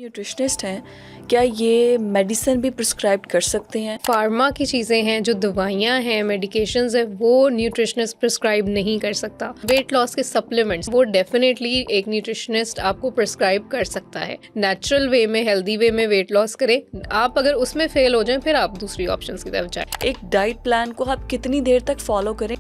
Nutritionist हैं, क्या ये मेडिसिन भी प्रिस्क्राइब कर सकते हैं? फार्मा की चीज़ें हैं, जो दवाइयाँ हैं, मेडिकेशंस है, वो न्यूट्रिशनिस्ट प्रिस्क्राइब नहीं कर सकता। वेट लॉस के सप्लीमेंट्स वो डेफिनेटली एक न्यूट्रिशनिस्ट आपको प्रिस्क्राइब कर सकता है। नेचुरल वे में, हेल्दी वे में वेट लॉस करें। आप अगर उसमें फेल हो जाएं, फिर आप दूसरी ऑप्शंस की तरफ जाएं। एक डाइट प्लान को आप कितनी देर तक फॉलो करें?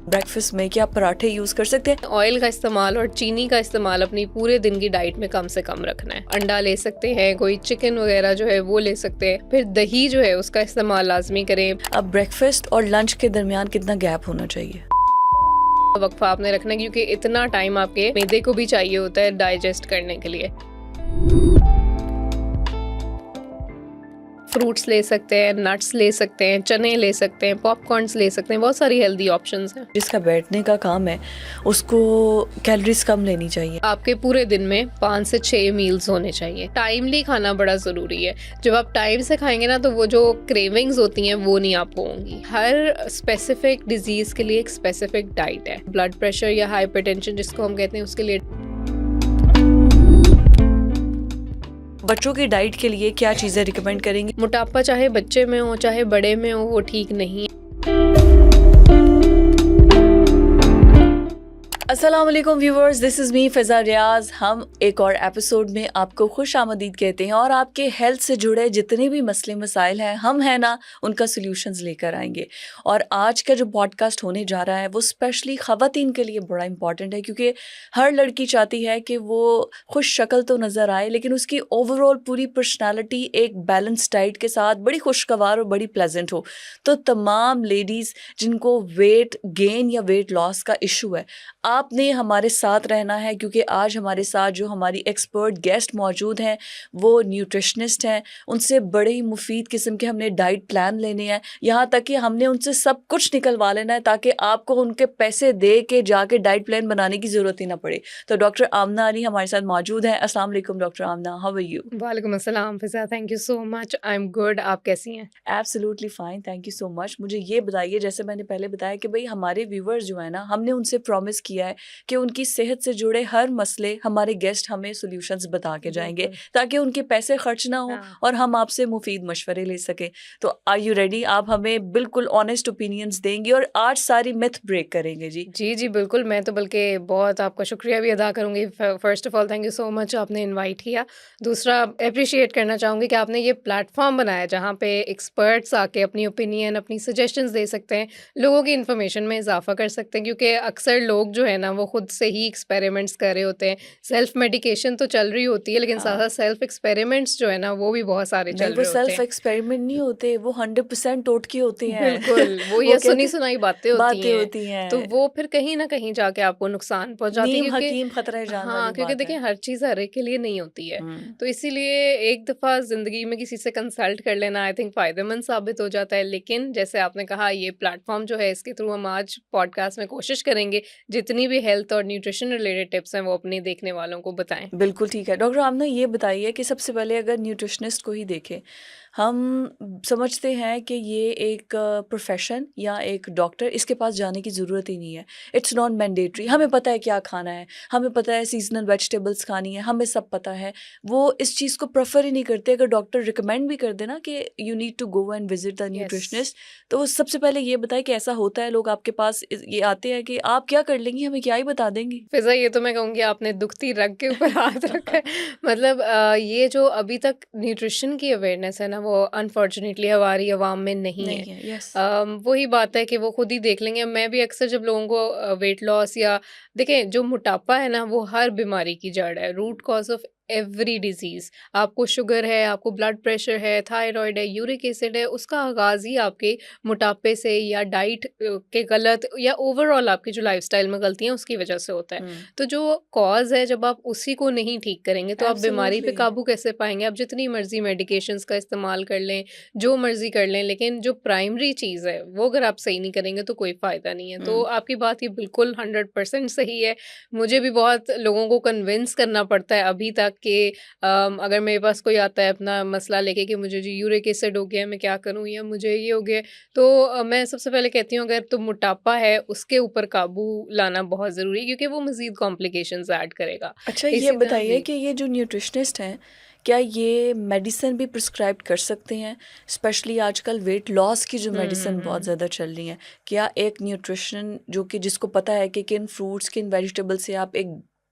ब्रेकफास्ट में क्या पराठे यूज कर सकते हैं? ऑयल का इस्तेमाल और चीनी का इस्तेमाल अपनी पूरे दिन की डाइट में कम से कम रखना है। अंडा ले सकते हैं, कोई चिकन वगैरह जो है वो ले सकते हैं। फिर दही जो है उसका इस्तेमाल लाजमी करें। अब ब्रेकफास्ट और लंच के दरमियान कितना गैप होना चाहिए? वक्फा आपने रखना है, क्योंकि इतना टाइम आपके मैदे को भी चाहिए होता है डाइजेस्ट करने के लिए। फ्रूट्स ले सकते हैं, नट्स ले सकते हैं, चने ले सकते हैं, पॉपकॉर्न्स ले सकते हैं। बहुत सारी हेल्दी ऑप्शंस हैं। जिसका बैठने का काम है उसको कैलोरीज कम लेनी चाहिए। आपके पूरे दिन में 5 से 6 मील्स होने चाहिए। टाइमली खाना बड़ा ज़रूरी है। जब आप टाइम से खाएंगे ना, तो वो जो क्रेविंग्स होती हैं वो नहीं आपको होंगी। हर स्पेसिफिक डिजीज़ के लिए एक स्पेसिफिक डाइट है। ब्लड प्रेशर या हाइपरटेंशन जिसको हम कहते हैं, उसके लिए बच्चों की डाइट के लिए क्या चीजें रिकमेंड करेंगी? मोटापा चाहे बच्चे में हो चाहे बड़े में हो, वो ठीक नहीं है। अस्सलाम वालेकुम व्यूवर्स, दिस इज़ मी फ़िज़ा रियाज। हम एक और एपिसोड में आपको खुश आमदीद कहते हैं और आपके हेल्थ से जुड़े जितने भी मसले मसाइल हैं, हम हैं ना, उनका सॉल्यूशंस लेकर आएंगे। और आज का जो पॉडकास्ट होने जा रहा है वो स्पेशली ख़वातीन के लिए बड़ा इंपॉर्टेंट है, क्योंकि हर लड़की चाहती है कि वो खुश शक्ल तो नज़र आए, लेकिन उसकी ओवरऑल पूरी पर्सनैलिटी एक बैलेंस डाइट के साथ बड़ी खुशगवार और बड़ी प्लेजेंट हो। तो तमाम लेडीज़ जिनको वेट गेन या वेट लॉस का इशू है, आपने हमारे साथ रहना है, क्योंकि आज हमारे साथ जो हमारी एक्सपर्ट गेस्ट मौजूद हैं वो न्यूट्रिशनिस्ट हैं। उनसे बड़े ही मुफीद किस्म के हमने डाइट प्लान लेने हैं, यहाँ तक कि हमने उनसे सब कुछ निकलवा लेना है ताकि आपको उनके पैसे दे के जाके डाइट प्लान बनाने की ज़रूरत ही ना पड़े। तो डॉक्टर आमना अली हमारे साथ मौजूद हैं। अस्सलाम वालेकुम doctor Amna, how are you? वालेकुम अस्सलाम Fiza, thank you so much. I am good. आप कैसी हैं? Absolutely fine, thank you so much. मुझे ये बताइए, जैसे मैंने पहले बताया कि भाई हमारे व्यूवर्स जो है ना, हमने उनसे प्रॉमिस किया है कि उनकी सेहत से जुड़े हर मसले हमारे गेस्ट हमें सॉल्यूशंस बता के जाएंगे, ताकि उनके पैसे खर्च ना हो और हम आपसे मुफीद मशवरे ले सकें। तो आर यू रेडी? आप हमें बिल्कुल ऑनेस्ट ओपिनियंस देंगी और आज सारी मिथ ब्रेक करेंगे जी। जी, जी, बिल्कुल। मैं तो बल्कि बहुत आपका शुक्रिया भी अदा करूँगी। First of all thank you so much, आपने इनवाइट किया। दूसरा, एप्रिशिएट करना चाहूँगी कि आपने ये प्लेटफ़ॉर्म बनाया जहाँ पे एक्सपर्ट्स आके अपनी ओपिनियन, अपनी सजेशंस दे सकते हैं, लोगों की इन्फॉर्मेशन में इज़ाफ़ा कर सकते हैं, क्योंकि अक्सर लोग जो है ना, वो खुद से ही एक्सपेरिमेंट्स कर रहे होते हैं। सेल्फ़ मेडिकेशन तो चल रही होती है, लेकिन हाँ, साथ-साथ सेल्फ़ एक्सपेरिमेंट्स जो है ना, वो भी बहुत सारे नहीं, चल वो रहे होते सेल्फ हैं। एक्सपेरिमेंट नहीं होते, वो 100% टोटके होते हैं। बिल्कुल, वो वो ये कहते सुनी-सुनाई बातें होती बातें हैं, होती तो हैं, वो फिर कहीं न कहीं जाके आपको नुकसान पहुँचाती है, नीम क्योंकि हकीम खतरा जान वाली हाँ, क्योंकि बात है। देखिए हर चीज़ हर एक के लिए नहीं होती है। हम्म। तो इसीलिए एक दफ़ा ज़िंदगी में किसी से कंसल्ट कर लेना आई थिंक फ़ायदेमंद साबित हो जाता है। लेकिन जैसे आपने कहा, ये प्लेटफ़ॉर्म जो है, इसके थ्रू हम आज पॉडकास्ट में कोशिश करेंगे जितनी भी हेल्थ और न्यूट्रिशन रिलेटेड टिप्स हैं वो अपने देखने वालों को बताएँ। बिल्कुल ठीक है। डॉक्टर आमना, ये बताइए कि सबसे पहले अगर न्यूट्रिशनिस्ट को ही देखें, हम समझते हैं कि ये एक प्रोफ़ेशन या एक डॉक्टर, इसके पास जाने की ज़रूरत ही नहीं है। It's not mandatory. हमें पता है क्या खाना है, हमें पता है सीज़नल वेजिटेबल्स खानी है, हमें सब पता है। वो इस चीज़ को प्रेफ़र ही नहीं करते। अगर डॉक्टर रिकमेंड भी कर दे ना कि you need to go and visit the yes. Nutritionist, तो वो सबसे पहले ये बताएँ कि ऐसा होता है, लोग आपके पास ये आते हैं कि आप क्या कर लेंगी, हमें क्या ही बता देंगी? फ़िज़ा, ये तो मैं कहूँगी आपने दुखती रग के ऊपर हाथ रखा है। मतलब ये जो अभी तक न्यूट्रिशन की अवेयरनेस है ना, वो अनफॉर्चुनेटली हमारी अवाम में नहीं है। नहीं है, यस। वही बात है कि वो खुद ही देख लेंगे। मैं भी अक्सर जब लोगों को वेट लॉस या देखें, जो मोटापा है ना, वो हर बीमारी की जड़ है, root cause of every disease. आपको शुगर है, आपको ब्लड प्रेशर है, थायरॉइड है, यूरिक एसिड है, उसका आगाज़ ही आपके मोटापे से या डाइट के गलत या ओवरऑल आपकी जो लाइफ़स्टाइल में गलतियाँ, उसकी वजह से होता है। हुँ, तो जो कॉज़ है, जब आप उसी को नहीं ठीक करेंगे, तो आप बीमारी पे एब्सोल्युटली। काबू कैसे पाएँगे? आप जितनी मर्ज़ी मेडिकेशंस का इस्तेमाल कर लें, जो मर्ज़ी कर लें, लेकिन जो प्राइमरी चीज़ है, वो अगर आप सही नहीं करेंगे, तो कोई फ़ायदा नहीं है। तो हुँ, आपकी बात ये बिल्कुल 100% सही है। मुझे भी बहुत लोगों को कन्विंस करना पड़ता है अभी तक कि अगर मेरे पास कोई आता है अपना मसला लेके कि मुझे जी यूरिक एसिड हो गया है, मैं क्या करूँ, या मुझे ये हो गया है, तो मैं सबसे पहले कहती हूँ अगर तो मोटापा है उसके ऊपर काबू लाना बहुत ज़रूरी है, क्योंकि वो मज़ीद कॉम्प्लिकेशंस ऐड करेगा। अच्छा, ये इसी तरह बताइए जी। कि ये जो न्यूट्रिशनिस्ट हैं, क्या ये मेडिसिन भी प्रिस्क्राइब कर सकते हैं? स्पेशली आजकल वेट लॉस की जो हुँ, हुँ, मेडिसिन बहुत हुँ। ज़्यादा चल रही हैं, क्या एक न्यूट्रिशन जो कि जिसको पता है कि किन फ्रूट्स, किन वेजिटेबल से आप एक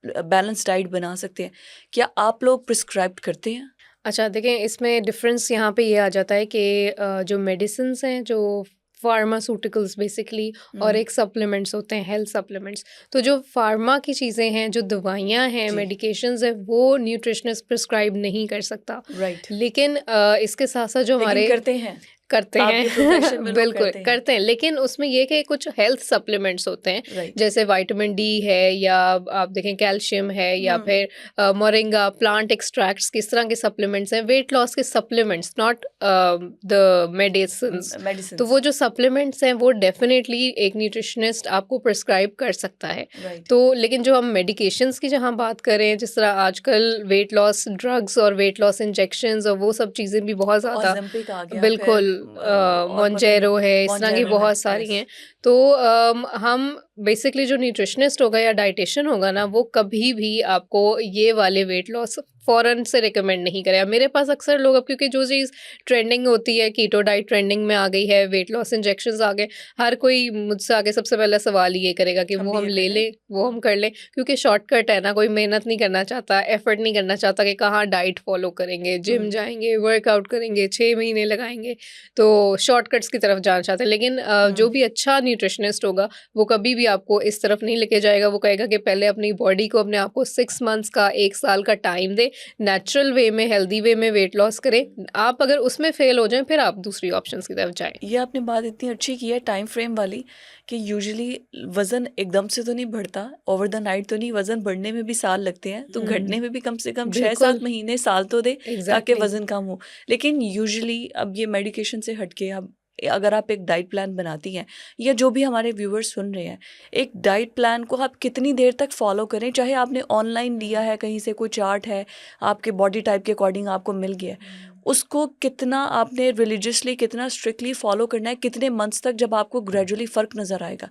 बैलेंस डाइट बना सकते हैं, क्या आप लोग प्रिस्क्राइब करते हैं? अच्छा, देखें इसमें डिफ़रेंस यहाँ पे ये आ जाता है कि जो मेडिसिन्स हैं, जो फार्मास्यूटिकल्स बेसिकली, और हुँ, एक सप्लीमेंट्स होते हैं, हेल्थ सप्लीमेंट्स। तो जो फार्मा की चीज़ें हैं, जो दवाइयाँ हैं, जी, मेडिकेशंस हैं, वो न्यूट्रिशनिस्ट प्रिस्क्राइब नहीं कर सकता। राइट। लेकिन इसके साथ-साथ जो लेकिन हमारे करते हैं, करते हैं आपके प्रोफ़ेशन में लोग बिल्कुल करते हैं, करते हैं, लेकिन उसमें ये कि कुछ हेल्थ सप्लीमेंट्स होते हैं, राइट। जैसे विटामिन डी है, या आप देखें कैल्शियम है, या हुँ, फिर मोरिंगा प्लांट एक्सट्रैक्ट्स, किस तरह के सप्लीमेंट्स हैं, वेट लॉस के सप्लीमेंट्स, नॉट द मेडिसिन्स। तो मेडिसिन्स, वो जो सप्लीमेंट्स हैं वो डेफिनेटली एक न्यूट्रिशनिस्ट आपको प्रिस्क्राइब कर सकता है। राइट। तो लेकिन जो हम मेडिकेशंस की जहाँ बात करें, जिस तरह आजकल वेट लॉस ड्रग्स और वेट लॉस इंजेक्शंस और वो सब चीज़ें भी बहुत ज़्यादा, ओज़ेम्पिक आ गया, फिर बिल्कुल, और पता नहीं, मोंजेरो है, इस तरह की मोंजारो है, बहुत सारी यस। हैं। तो हम बेसिकली जो न्यूट्रिशनिस्ट होगा या डाइटिशियन होगा ना, वो कभी भी आपको ये वाले वेट लॉस फ़ौरन से रिकमेंड नहीं करेगा। मेरे पास अक्सर लोग, अब क्योंकि जो चीज़ ट्रेंडिंग होती है, कीटो डाइट ट्रेंडिंग में आ गई है, वेट लॉस इंजेक्शंस आ गए, हर कोई मुझसे आके सबसे पहला सवाल ये करेगा कि हम वो भी हम ये ले कर लें। लें, वो हम कर लें, क्योंकि शॉर्टकट है ना, कोई मेहनत नहीं करना चाहता, एफर्ट नहीं करना चाहता कि कहाँ डाइट फ़ॉलो करेंगे, जिम हुँ, जाएँगे, वर्कआउट करेंगे, 6 महीने लगाएँगे। तो शॉर्टकट्स की तरफ जाना चाहते हैं, लेकिन जो हुँ, भी अच्छा न्यूट्रिशनिस्ट होगा वो कभी भी आपको इस तरफ नहीं लेके जाएगा। वो कहेगा कि पहले अपनी बॉडी को, अपने आप को 6 मंथ्स का, 1 साल का टाइम दें, नेचुरल वे में, हेल्दी वे में वेट लॉस करें। आप अगर उसमें फेल हो जाएं, फिर आप दूसरी ऑप्शंस की तरफ जाएं। ये आपने बात इतनी अच्छी की है टाइम फ्रेम वाली कि यूजुअली वज़न एकदम से तो नहीं बढ़ता, ओवर द नाइट तो नहीं, वज़न बढ़ने में भी साल लगते हैं, तो घटने में भी कम से कम 6-7 बिल्कुल, महीने, साल तो दे ताकि एग्जैक्टली। वज़न कम हो। लेकिन यूजुअली अब ये मेडिकेशन से हट के अब अगर आप एक डाइट प्लान बनाती हैं या जो भी हमारे व्यूअर्स सुन रहे हैं, एक डाइट प्लान को आप कितनी देर तक फ़ॉलो करें, चाहे आपने ऑनलाइन लिया है, कहीं से कोई चार्ट है, आपके बॉडी टाइप के अकॉर्डिंग आपको मिल गया है, उसको कितना आपने रिलीजियसली कितना स्ट्रिक्टली फॉलो करना है, कितने मंथ्स तक, जब आपको ग्रेजुअली फ़र्क नज़र आएगा?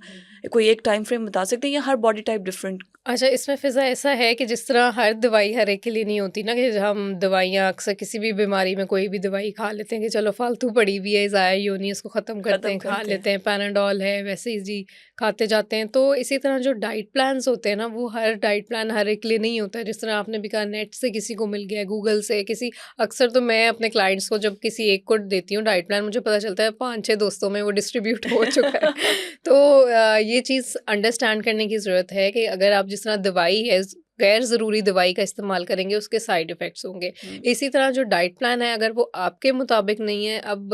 कोई एक टाइम फ्रेम बता सकते हैं या हर बॉडी टाइप डिफरेंट? अच्छा, इसमें फ़िज़ा ऐसा है कि जिस तरह हर दवाई हर एक के लिए नहीं होती ना, कि हम दवाइयाँ अक्सर किसी भी बीमारी में कोई भी दवाई खा लेते हैं कि चलो फालतू पड़ी हुई है, ज़ाया ही होनी है, इसको ख़त्म करते ख़त्म हैं, खा करते हैं। लेते हैं। पैनाडोल है, वैसे ही जी खाते जाते हैं। तो इसी तरह जो डाइट प्लान्स होते हैं ना, वो हर डाइट प्लान हर एक के लिए नहीं होता है। जिस तरह आपने भी कहा, नेट से किसी को मिल गया, गूगल से किसी, अक्सर तो मैं अपने क्लाइंट्स को जब किसी एक को देती हूँ डाइट प्लान, मुझे पता चलता है 5-6 दोस्तों में वो डिस्ट्रीब्यूट हो चुका है। तो ये चीज़ अंडरस्टैंड करने की ज़रूरत है कि अगर आप जिस तरह दवाई है, गैर ज़रूरी दवाई का इस्तेमाल करेंगे, उसके साइड इफ़ेक्ट्स होंगे। हुँ, इसी तरह जो डाइट प्लान है, अगर वो आपके मुताबिक नहीं है, अब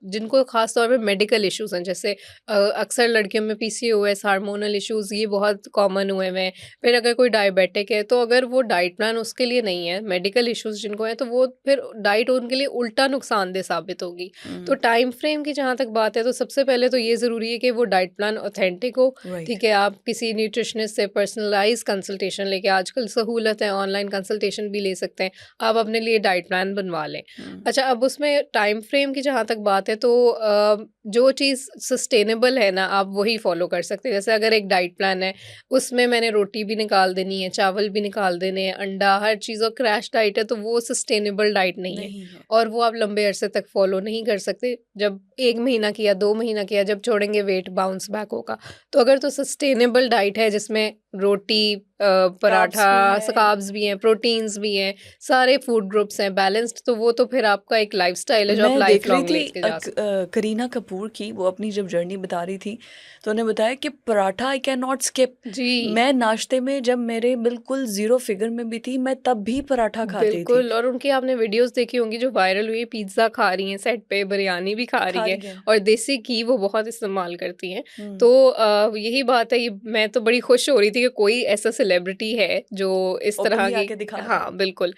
जिनको ख़ास तौर पे मेडिकल इश्यूज़ हैं, जैसे अक्सर लड़कियों में पीसीओएस, हार्मोनल इश्यूज़, ये बहुत कॉमन हुए हुए हैं। फिर अगर कोई डायबिटिक है, तो अगर वो डाइट प्लान उसके लिए नहीं है, मेडिकल इश्यूज़ जिनको हैं, तो वो फिर डाइट उनके लिए उल्टा नुकसानदेह साबित होगी। तो हुँ, टाइम फ्रेम की जहाँ तक बात है, तो सबसे पहले तो ये ज़रूरी है कि वो डाइट प्लान ऑथेंटिक हो। राइट। ठीक है, आप किसी न्यूट्रिशनिस्ट से पर्सनलाइज़ कंसल्टेशन लेके, आजकल सहूलत है, ऑनलाइन कंसल्टेशन भी ले सकते हैं, आप अपने लिए डाइट प्लान बनवा लें। हुँ, अच्छा, अब उसमें टाइम फ्रेम की जहाँ तक बात है, तो जो चीज़ सस्टेनेबल है ना, आप वही फ़ॉलो कर सकते हैं। जैसे अगर एक डाइट प्लान है, उसमें मैंने रोटी भी निकाल देनी है, चावल भी निकाल देने हैं, अंडा, हर चीज़, और क्रैश डाइट है, तो वो सस्टेनेबल डाइट नहीं है, नहीं है। और वो आप लंबे अरसे तक फ़ॉलो नहीं कर सकते। जब 1 महीना किया, 2 महीना किया, जब छोड़ेंगे वेट बाउंस बैक होगा। तो अगर तो सस्टेनेबल डाइट है, जिसमें रोटी, कार्ब्स पराठा, भी है। कार्ब्स भी हैं, प्रोटीन्स भी हैं, सारे फूड ग्रुप्स हैं बैलेंस्ड, तो वो तो फिर आपका एक लाइफ़स्टाइल है जो आप मैं लाइफ़ देख रही लॉन्ग थी लेके जा सकते हैं। करीना कपूर की, वो अपनी जब जर्नी बता रही थी, तो उन्होंने बताया कि paratha I can not skip. जी। मैं नाश्ते में जब मेरे बिल्कुल ज़ीरो फिगर में भी थी, मैं तब भी पराठा खाती थी। बिल्कुल, और उनकी आपने वीडियोज़ देखी होंगी जो वायरल हुई है, पिज़्ज़ा खा रही हैं सेट पे, बिरयानी भी खा रही खा हैं, रही हैं। और देसी घी वो बहुत इस्तेमाल करती हैं। हुँ, तो यही बात है, ये मैं तो बड़ी खुश हो रही थी कि कोई ऐसा सेलिब्रिटी है है जो इस ओपनली तरह की। आके दिखा रहे हैं। हाँ, बिल्कुल।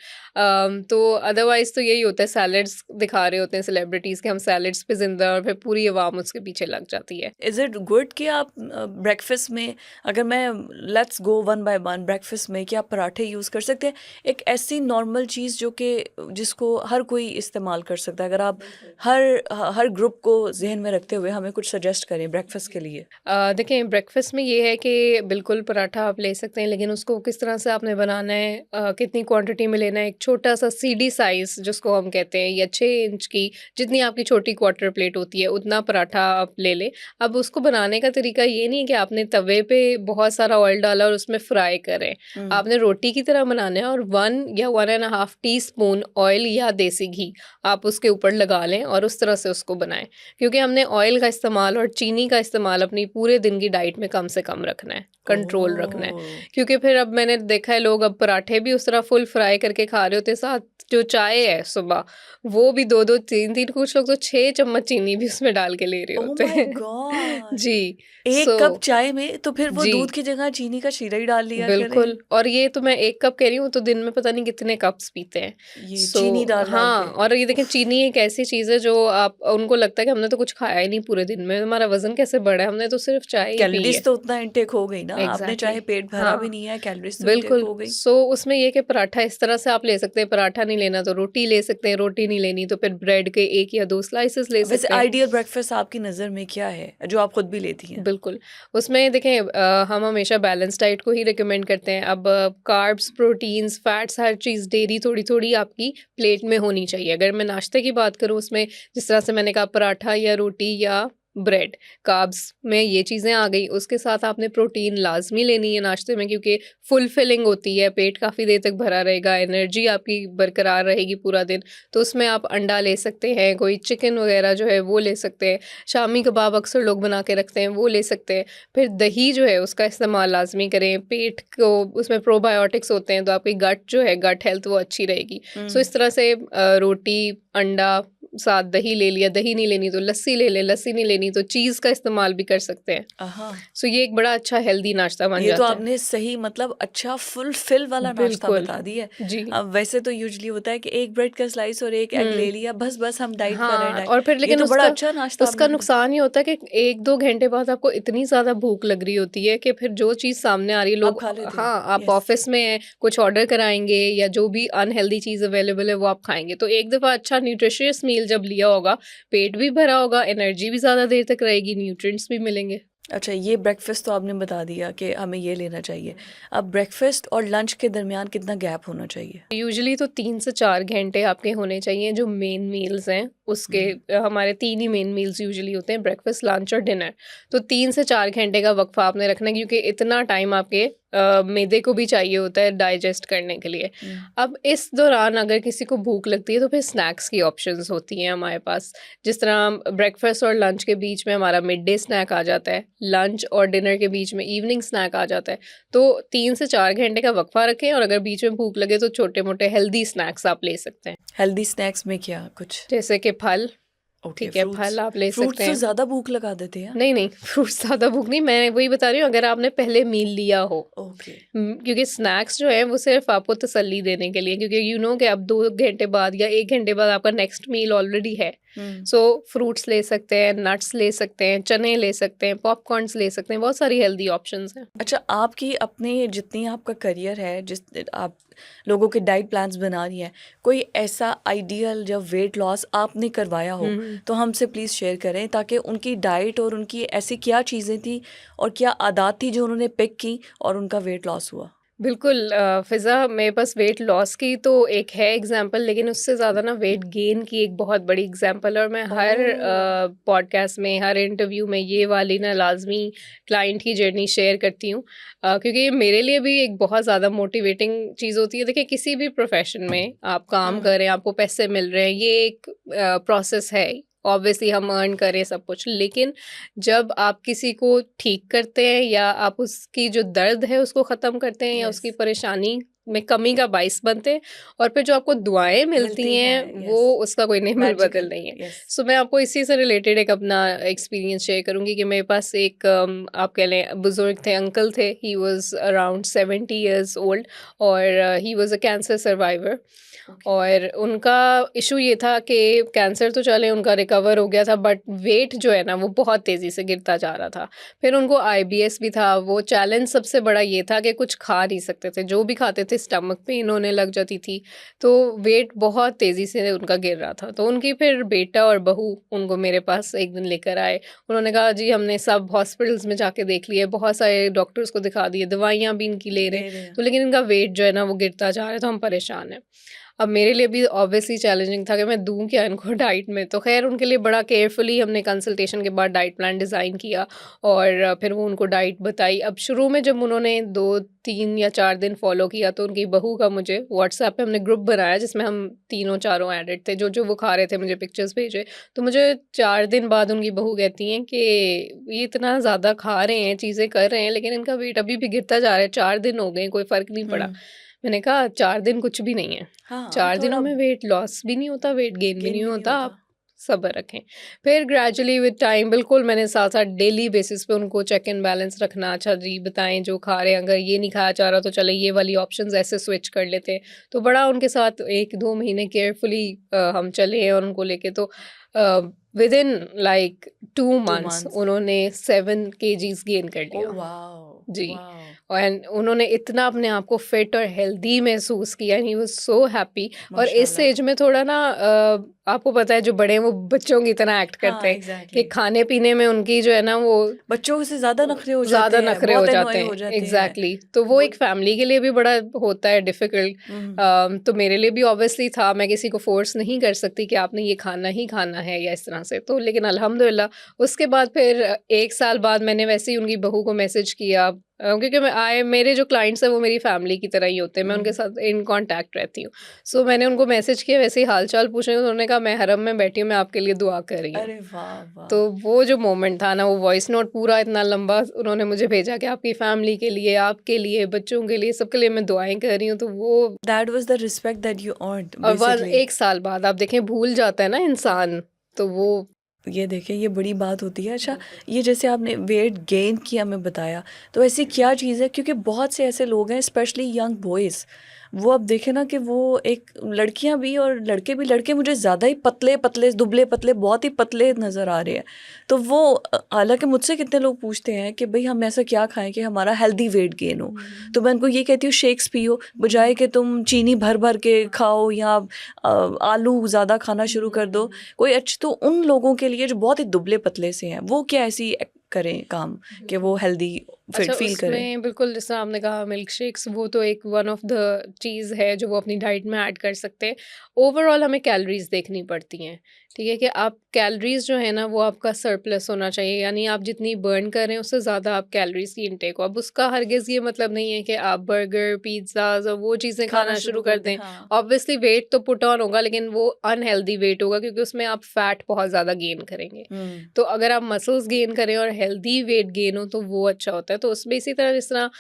तो अदरवाइज़ तो यही होता है, सैलड्स दिखा रहे होते हैं सेलिब्रिटीज़ के हम सैलड्स पे ज़िंदा, और फिर पूरी अवाम उसके पीछे लग जाती है। इज़ इट गुड कि आप ब्रेकफास्ट में, अगर मैं let's go one by one, breakfast में क्या आप पराठे यूज़ कर सकते हैं? एक ऐसी नॉर्मल चीज़ जो कि जिसको हर कोई इस्तेमाल कर सकता है, अगर आप हर ग्रुप को जहन में रखते हुए हमें कुछ सजेस्ट करें ब्रेकफास्ट के लिए। देखिए, ब्रेकफ़ास्ट में ये है कि बिल्कुल पराठा आप ले सकते हैं, लेकिन उसको किस तरह से आपने बनाना है, कितनी क्वांटिटी में लेना है। एक छोटा-सा सीडी साइज़ जिसको हम कहते हैं, या 6 इंच की, जितनी आपकी छोटी क्वार्टर प्लेट होती है, उतना पराठा आप ले लें। अब उसको बनाने का तरीका ये नहीं है कि आपने तवे पे बहुत सारा ऑयल डाला और उसमें फ्राई करें। आपने रोटी की तरह बनाना है, और 1 या 1 एंड हाफ टीस्पून ऑयल या देसी घी आप उसके ऊपर लगा लें और उस तरह से उसको बनाएँ। क्योंकि हमने ऑयल का इस्तेमाल और चीनी का इस्तेमाल अपनी पूरे दिन की डाइट में कम से कम रखना है, कंट्रोल रखना है। ओह! क्योंकि फिर अब मैंने देखा है लोग अब पराठे भी उस तरह फुल फ्राई करके खा रहे होते हैं, साथ जो चाय है सुबह, वो भी 2-2 3-3, कुछ लोग तो 6 चम्मच चीनी भी उसमें डाल के ले रहे ओह होते माय हैं। गॉड! जी, 1 कप सो चाय में तो फिर वो जी। दूध की जगह चीनी का शीरा ही डाल लिया करें, बिल्कुल, और ये तो मैं 1 कप कह रही हूँ, तो दिन में पता नहीं कितने कप्स पीते हैं। ये चीनी डाल-डाल हाँ, के। और ये देखें, चीनी एक ऐसी चीज़ है जो आप उनको लगता है कि हमने तो कुछ खाया ही नहीं पूरे दिन में, हमारा वज़न कैसे बढ़ा है, हमने तो सिर्फ़ चाय ही पी कैलोरीज़ है। तो उतना इनटेक हो गई ना, आपने एग्ज़ैक्टली, चाहे पेट भरा भी हाँ। नहीं है, कैलोरीज़ तो इनटेक बिल्कुल, हो गई। सो उसमें ये है कि पराठा इस तरह से आप ले सकते हैं, पराठा नहीं लेना तो रोटी ले सकते हैं, रोटी नहीं लेनी तो फिर ब्रेड के 1 या 2 स्लाइसेस ले वैसे सकते हैं। आइडियल ब्रेकफास्ट आपकी नज़र में क्या है, जो आप खुद भी लेती हैं? बिल्कुल, उसमें देखें, हम हमेशा बैलेंस डाइट को ही रिकमेंड करते हैं। अब कार्ब्स, प्रोटीन्स, फैट्स, हर चीज़ डेली थोड़ी-थोड़ी आपकी प्लेट में होनी चाहिए। अगर मैं नाश्ते की बात करूँ, उसमें जिस तरह से मैंने कहा, पराठा या रोटी या ब्रेड, कार्ब्स में ये चीज़ें आ गई। उसके साथ आपने प्रोटीन लाज़मी लेनी है नाश्ते में, क्योंकि फुलफिलिंग होती है, पेट काफ़ी देर तक भरा रहेगा, एनर्जी आपकी बरकरार रहेगी पूरा दिन। तो उसमें आप अंडा ले सकते हैं, कोई चिकन वग़ैरह जो है वो ले सकते हैं। शामी कबाब अक्सर लोग बना के रखते हैं, वो ले सकते हैं। फिर दही जो है उसका इस्तेमाल लाज़मी करें, पेट को, उसमें प्रोबायोटिक्स होते हैं, तो आपकी गट जो है, गट हेल्थ वो अच्छी रहेगी। सो हुँ। इस तरह से रोटी, अंडा, साथ दही ले लिया, दही नहीं लेनी तो लस्सी ले लें, लस्सी नहीं लेनी तो चीज़ का इस्तेमाल भी कर सकते हैं। हाँ, सो ये एक बड़ा अच्छा हेल्दी नाश्ता बन ये तो जाता है। आपने सही, मतलब अच्छा फुलफिल वाला नाश्ता बिल्कुल, बता दिया है। जी। अब वैसे तो यूजुअली होता है कि एक ब्रेड का स्लाइस और एक एग ले हुँ। लिया, बस हम डाइट कर रहे हैं, हाँ, डाइट। और फिर ये लेकिन तो बड़ा उसका अच्छा नाश्ता उसका आपने बता। नुकसान ये होता है कि 1-2 घंटे बाद आपको इतनी ज़्यादा भूख लग रही होती है कि फिर जो चीज़ सामने आ रही है, आप लोग, खा लेते हैं। हाँ, आप यस। ऑफ़िस में हैं, कुछ ऑर्डर कराएँगे या जो भी अनहेल्दी चीज़ अवेलेबल है वो आप खाएँगे। तो एक दफ़ा अच्छा न्यूट्रिशियस मील जब लिया होगा, पेट भी भरा होगा, एनर्जी भी ज़्यादा देर तक रहेगी, न्यूट्रिएंट्स भी मिलेंगे। अच्छा, ये ब्रेकफास्ट तो आपने बता दिया कि हमें ये लेना चाहिए। अब ब्रेकफास्ट और लंच के दरमियान कितना गैप होना चाहिए? यूजुअली तो 3 से 4 घंटे आपके होने चाहिए, जो मेन मील्स हैं उसके। हुँ। हमारे 3 ही मेन मील्स यूजुअली होते हैं, ब्रेकफास्ट, लंच और डिनर। तो 3 से 4 घंटे का वक़्फ़ा आपने रखना है, क्योंकि इतना टाइम आपके मैदे को भी चाहिए होता है डाइजेस्ट करने के लिए। हुँ। अब इस दौरान अगर किसी को भूख लगती है तो फिर स्नैक्स की ऑप्शंस होती हैं हमारे पास। जिस तरह ब्रेकफास्ट और लंच के बीच में हमारा मिड डे स्नैक आ जाता है, लंच और डिनर के बीच में इवनिंग स्नैक आ जाता है। तो 3 से 4 घंटे का वक़्फ़ा रखें, और अगर बीच में भूख लगे तो छोटे-मोटे हेल्दी स्नैक्स आप ले सकते हैं। हेल्दी स्नैक्स में क्या कुछ? जैसे कि फल, ओके, ठीक है, फल आप ले सकते फ्रूट्स तो हैं। ज़्यादा भूख लगा देते हैं। नहीं, फ्रूट्स ज़्यादा भूख नहीं, मैं वही बता रही हूँ, अगर आपने पहले मील लिया हो। ओके। क्योंकि स्नैक्स जो है वो सिर्फ़ आपको तसल्ली देने के लिए, क्योंकि यू नो कि अब 2 घंटे बाद या 1 घंटे बाद आपका नेक्स्ट मील ऑलरेडी है। हुँ। सो फ्रूट्स ले सकते हैं, नट्स ले सकते हैं, चने ले सकते हैं, पॉपकॉर्न्स ले सकते हैं, बहुत सारी हेल्दी ऑप्शंस हैं। अच्छा, आपकी अपने जितनी आपका करियर है, जिस आप लोगों के डाइट प्लान्स बना रही हैं, कोई ऐसा आइडियल जब वेट लॉस आपने करवाया हो, हुँ। तो हमसे प्लीज़ शेयर करें, ताकि उनकी डाइट और उनकी ऐसी क्या चीज़ें थी और क्या आदत थी जो उन्होंने पिक की और उनका वेट लॉस हुआ? बिल्कुल, फ़िज़ा, मेरे पास वेट लॉस की तो एक है एग्ज़ाम्पल, लेकिन उससे ज़्यादा ना वेट गेन की एक बहुत बड़ी एग्ज़ाम्पल, और मैं हर ओह! पॉडकास्ट में, हर इंटरव्यू में ये वाली ना लाज़मी क्लाइंट की जर्नी शेयर करती हूँ। क्योंकि ये मेरे लिए भी एक बहुत ज़्यादा मोटिवेटिंग चीज़ होती है। देखिए, किसी भी प्रोफ़ेशन में आप काम हुँ। कर रहे हैं, आपको पैसे मिल रहे हैं, ये एक प्रोसेस है। ऑब्वियसली हम अर्न करें सब कुछ, लेकिन जब आप किसी को ठीक करते हैं, या आप उसकी जो दर्द है उसको ख़त्म करते हैं, या यस। उसकी परेशानी में कमी का बाइस बनते हैं, और फिर जो आपको दुआएं मिलती मिलती हैं हैं, वो yes, उसका कोई नहीं बदल मैजिकल, नहीं है। यस, सो मैं आपको इसी से रिलेटेड एक अपना एक्सपीरियंस शेयर करूंगी कि मेरे पास एक आप कह लें बुजुर्ग थे, अंकल थे, he was around 70 years old, और he was a cancer survivor. Okay, और उनका इशू ये था कि कैंसर तो चले उनका रिकवर हो गया था, बट वेट जो है ना वो बहुत तेज़ी से गिरता जा रहा था। फिर उनको आईबीएस भी था। वो चैलेंज सबसे बड़ा ये था कि कुछ खा नहीं सकते थे, जो भी खाते थे स्टमक पेन होने लग जाती थी, तो वेट बहुत तेज़ी से उनका गिर रहा था। तो उनकी फिर बेटा और बहू उनको मेरे पास एक दिन लेकर आए। उन्होंने कहा जी हमने सब हॉस्पिटल्स में जाके देख लिए, बहुत सारे डॉक्टर्स को दिखा दिए, दवाइयाँ भी इनकी ले रहे ले हैं, रहे हैं, तो लेकिन इनका वेट जो है ना वो गिरता जा रहा है, तो हम परेशान हैं। अब मेरे लिए भी ऑब्वियसली चैलेंजिंग था कि मैं दूँ क्या इनको डाइट में। तो ख़ैर उनके लिए बड़ा केयरफुली हमने कंसल्टेशन के बाद डाइट प्लान डिज़ाइन किया, और फिर वो उनको डाइट बताई। अब शुरू में जब उन्होंने 2, 3 या 4 दिन फ़ॉलो किया, तो उनकी बहू का मुझे व्हाट्सएप पे हमने ग्रुप बनाया जिसमें हम तीनों चारों एडेड थे। जो-जो वो खा रहे थे मुझे पिक्चर्स भेजे। तो मुझे 4 दिन बाद उनकी बहू कहती हैं कि ये इतना ज़्यादा खा रहे हैं, चीज़ें कर रहे हैं, लेकिन इनका वेट अभी भी गिरता जा रहा है, 4 दिन हो गए, कोई फ़र्क नहीं पड़ा। हुँ, मैंने कहा 4 दिन कुछ भी नहीं है। हाँ, 4 दिनों थोड़ा में वेट लॉस भी नहीं होता, वेट गेन भी गेन नहीं भी नहीं होता, होता, आप सब्र रखें। फिर ग्रेजुअली विद टाइम बिल्कुल मैंने साथ-साथ डेली बेसिस पे उनको चेक एंड बैलेंस रखना, अच्छा जी बताएँ जो खा रहे हैं, अगर ये नहीं खाया जा रहा तो चलो ये वाली ऑप्शंस ऐसे स्विच कर लेते हैं। तो बड़ा उनके साथ 1-2 महीने केयरफुली हम चले हैं, और उनको लेके तो विदिन लाइक 2 2 मंथ्स मंथ्स, उन्होंने 7 केजीज़ गेन कर ओह लिया। वाओ! जी। वाओ! एंड उन्होंने इतना अपने आप को फिट और हेल्दी महसूस किया, and he was so happy. और इस माशाल्लाह, एज में थोड़ा ना आपको पता है जो बड़े हैं वो बच्चों की तरह एक्ट करते हाँ, हैं, कि एग्ज़ैक्टली, खाने पीने में उनकी जो है ना वो बच्चों से ज़्यादा नखरे हो ज़्यादा जाते हैं, नखरे हो बहुत जाते एनॉय हैं, हो जाते हैं, एग्ज़ैक्टली। तो वो वो एक फैमिली के लिए भी बड़ा होता है डिफ़िकल्ट। हुँ, तो मेरे लिए भी ऑब्वियसली था, मैं किसी को फ़ोर्स नहीं कर सकती कि आपने ये खाना ही खाना है या इस तरह से। तो लेकिन अल्हम्दुलिल्लाह उसके बाद फिर 1 साल बाद मैंने वैसे ही उनकी बहू को मैसेज किया, क्योंकि मेरे जो क्लाइंट्स हैं वो मेरी फैमिली की तरह ही होते हैं, मैं उनके हुँ, साथ इन कॉन्टैक्ट रहती हूँ। सो मैंने उनको मैसेज किया, वैसे ही हाल-चाल पूछने, तो उन्होंने कहा मैं हरम में बैठी हूँ, मैं आपके लिए दुआ कर रही हूँ। अरे वाह, तो वाह! वो जो मोमेंट था ना, वो वॉइस नोट पूरा इतना लंबा उन्होंने मुझे भेजा कि आपकी फैमिली के लिए, आपके लिए, बच्चों के लिए, सबके लिए मैं दुआएँ कर रही हूँ। तो वो that was the respect that you earned और बस बेसिकली। 1 साल बाद आप देखें भूल जाता है ना इंसान, तो वो ये देखें, ये बड़ी बात होती है। अच्छा, बिल्कुल। ये जैसे आपने वेट गेन की हमें बताया, तो ऐसी क्या चीज़ है, क्योंकि बहुत से ऐसे लोग हैं स्पेशली यंग बॉयज़, वो अब देखें ना कि वो एक लड़कियां भी और लड़के भी, लड़के मुझे ज़्यादा ही पतले-पतले, दुबले-पतले, बहुत ही पतले नज़र आ रहे हैं। तो वो हालाँकि मुझसे कितने लोग पूछते हैं कि भई हम ऐसा क्या खाएँ कि हमारा हेल्दी वेट गेन हो? तो मैं उनको ये कहती हूँ शेक्स पियो, बजाए कि तुम चीनी भर-भर के खाओ या आलू ज़्यादा खाना शुरू कर दो। कोई तो उन लोगों के लिए जो बहुत ही दुबले-पतले से हैं, वो क्या ऐसी करें काम कि वो हेल्दी अच्छा, फिट फ़ील करें? उसमें बिल्कुल जैसा आपने कहा मिल्क शेक्स, वो तो एक वन ऑफ द चीज़ है जो वो अपनी डाइट में ऐड कर सकते हैं। ओवरऑल हमें कैलोरीज़ देखनी पड़ती हैं, ठीक है? कि आप कैलोरीज़ जो है ना वो आपका सरप्लस होना चाहिए, यानी आप जितनी बर्न कर रहे हैं उससे ज़्यादा आप कैलोरीज़ की इनटेक हो। अब उसका हरगिज़ ये मतलब नहीं है कि आप बर्गर, पिज़्ज़ाज़ और वो चीज़ें खाना खाना शुरू शुरू कर कर दें, दें। हाँ। ऑब्वियसली वेट तो पुट ऑन होगा, लेकिन वो अनहेल्दी वेट होगा, क्योंकि उसमें आप फैट बहुत ज़्यादा गेन करेंगे। हुँ, तो अगर आप मसल्स गेन करें और हेल्दी वेट गेन हो तो वो अच्छा होता है। तो उसमें इसी तरह जिस तरह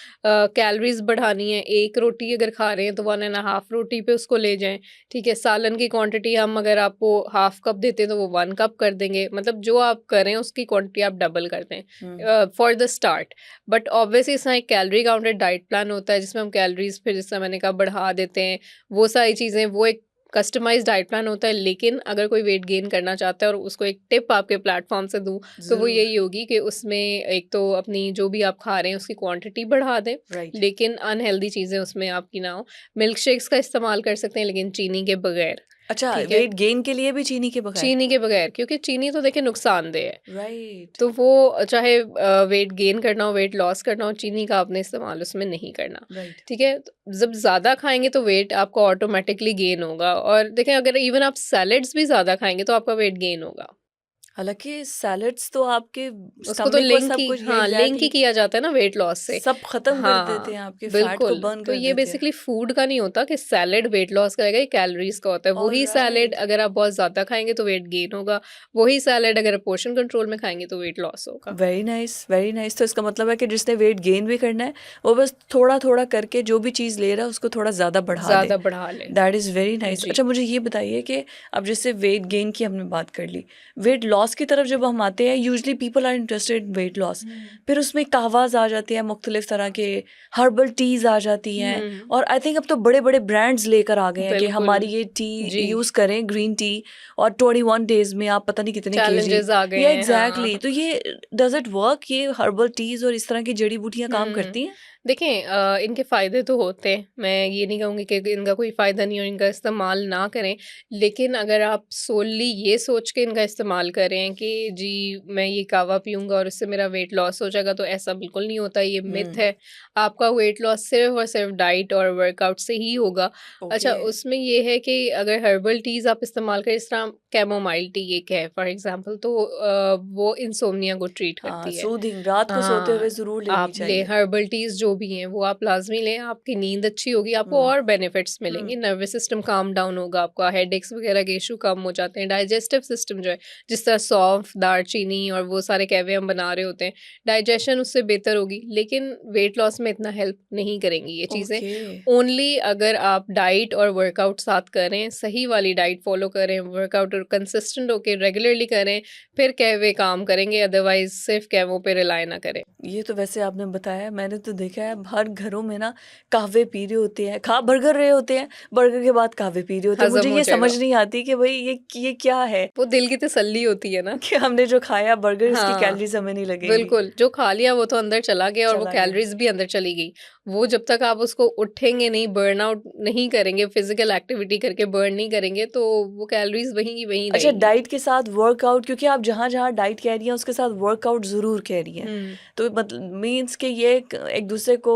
कैलोरीज़ बढ़ानी है, 1 रोटी अगर खा रहे हैं तो 1 एंड हाफ रोटी पे उसको ले जाएँ, ठीक है? सालन की क्वांटिटी हम अगर आपको हाफ कप देते हैं तो वो 1 कप कर देंगे। मतलब जो आप कर रहे हैं उसकी क्वांटिटी आप डबल कर दें हुँ, for the start. But obviously इसमें एक कैलोरी काउंटेड डाइट प्लान होता है जिसमें हम कैलोरीज़ फिर जैसा मैंने कहा बढ़ा देते हैं। वो सारी चीज़ें, वो एक कस्टमाइज्ड डाइट प्लान होता है। लेकिन अगर कोई वेट गेन करना चाहता है और उसको एक टिप आपके प्लेटफ़ॉर्म से दूँ, तो वो ज़रूर, यही होगी कि उसमें एक तो अपनी जो भी आप खा रहे हैं उसकी क्वांटिटी बढ़ा दें, राइट। लेकिन अनहेल्दी चीज़ें उसमें आपकी ना हो। मिल्क शेक्स का इस्तेमाल कर सकते हैं लेकिन चीनी के बगैर, अच्छा, ठीक है? वेट गेन के लिए भी चीनी के बगैर? चीनी के बगैर, क्योंकि चीनी तो देखिए नुकसानदेह है। राइट, तो वो चाहे वेट गेन करना हो, वेट लॉस करना हो, चीनी का आपने इस्तेमाल उसमें नहीं करना, राइट। ठीक है? तो जब ज़्यादा खाएँगे तो वेट आपका ऑटोमैटिकली गेन होगा, और देखें अगर इवन आप सैलेड्स भी ज़्यादा खाएँगे तो आपका वेट गेन होगा। हालाँकि सैलड्स तो आपके उसको तो स्टमक को सब कुछ लिंक ही एग्ज़ैक्टली किया जाता है ना वेट लॉस से। सब ख़त्म कर देते हाँ, हैं, आपके फैट को बिल्कुल। बर्न तो कर ये देते हैं। बेसिकली फूड का नहीं होता कि सैलेड वेट लॉस करेगा, ये कैलोरीज़ का होता है। वही सैलेड ऑलराइट। अगर आप बहुत ज़्यादा खाएँगे तो वेट गेन होगा, वही सैलेड अगर आप पोर्शन कंट्रोल में खाएँगे तो वेट लॉस होगा। Very nice, very nice. तो इसका मतलब है कि जिसने वेट गेन भी करना है, वो बस थोड़ा-थोड़ा करके जो भी चीज़ ले रहा है उसको थोड़ा ज़्यादा बढ़ा दे। ज़्यादा बढ़ा ले। That is very nice. जी। अच्छा, मुझे ये बताइए कि अब जैसे वेट गेन की हमने बात कर ली, वेट लॉस की तरफ जब हम आते हैं, usually people are interested in weight loss. हुँ। फिर उसमें कहवाज़ आ जाती हैं, मुख्तलिफ तरह के हर्बल टीज़ आ जाती हैं, हुँ, और आई थिंक अब तो बड़े-बड़े ब्रांड्स लेकर आ गए हैं कि बिल्कुल। हमारी ये टी जी, यूज़ करें, ग्रीन टी, और 21 डेज़ में आप पता नहीं कितने केजी। चैलेंजेज़ आ गए या हैं, एग्ज़ैक्टली, हाँ। तो ये डज़ इट वर्क, ये हर्बल टीज़ और इस तरह की जड़ी-बूटियाँ काम हुँ। करती हैं? देखिए इनके फ़ायदे तो होते हैं, मैं ये नहीं कहूँगी कि इनका कोई फ़ायदा नहीं है और इनका इस्तेमाल ना करें। लेकिन अगर आप सोली ये सोच के इनका इस्तेमाल करें कि जी मैं ये कहवा पीऊँगा और इससे मेरा वेट लॉस हो जाएगा, तो ऐसा बिल्कुल नहीं होता, ये मिथ हुँ, है। आपका वेट लॉस सिर्फ़ और सिर्फ़ डाइट और वर्कआउट से ही होगा। अच्छा, ओके। उसमें ये है कि अगर हर्बल टीज़ आप इस्तेमाल करें, इस तरह कैमोमाइल टी एक है फॉर एग्ज़ाम्पल, तो वो इंसोम्निया को ट्रीट हाँ, करती है। सूदिंग रात को सोते हाँ, हुए ज़रूर लेनी आप लें चाहिए। हर्बल टीज़ जो भी हैं वो आप लाज़मी लें, आपकी नींद अच्छी होगी, आपको हुँ, और बेनिफिट्स हुँ, मिलेंगे, नर्वस सिस्टम काम डाउन होगा आपका, हेडेक्स वगैरह के इश्यू कम हो जाते हैं, डाइजेस्टिव सिस्टम जो है, जिस तरह सौंफ, दालचीनी और वो सारे कहवे हम बना रहे होते हैं, डाइजेशन उससे बेहतर होगी, लेकिन वेट लॉस में इतना हेल्प नहीं करेंगी ये चीज़ें। ओके। ओनली अगर आप डाइट और वर्कआउट साथ करें, सही वाली डाइट फ़ॉलो करें, वर्कआउट और कंसिस्टेंट होके रेगुलरली करें, फिर कहवे काम करेंगे, अदरवाइज़ सिर्फ़ कहवों पे रिलाय ना करें। ये तो वैसे आपने बताया, मैंने तो देखा है हर घरों में ना कहवे पी रहे होते हैं, खा बर्गर रहे होते हैं, बर्गर के बाद कहवे पी रहे होते हैं। मुझे हज़म हो ये जाएगा। समझ नहीं आती कि भई ये क्या है? वो दिल की तसल्ली होती है ना। कि हमने जो खाया बर्गर, इसकी हाँ, कैलोरीज़ हमें नहीं लगेंगी। बिल्कुल, जो खा लिया वो तो अंदर चला गया और वो चला गया। कैलोरीज़ भी अंदर चली गई। वो जब तक आप उसको उठेंगे नहीं, बर्नआउट नहीं करेंगे, फिज़िकल एक्टिविटी करके बर्न नहीं करेंगे, तो वो कैलोरीज़ वहीं की वहीं अच्छा, रहेंगी। डाइट के साथ वर्कआउट, क्योंकि आप जहाँ-जहाँ डाइट कह रही हैं उसके साथ वर्कआउट ज़रूर कह रही हैं। हुँ, तो मतलब मीन्स कि ये एक दूसरे को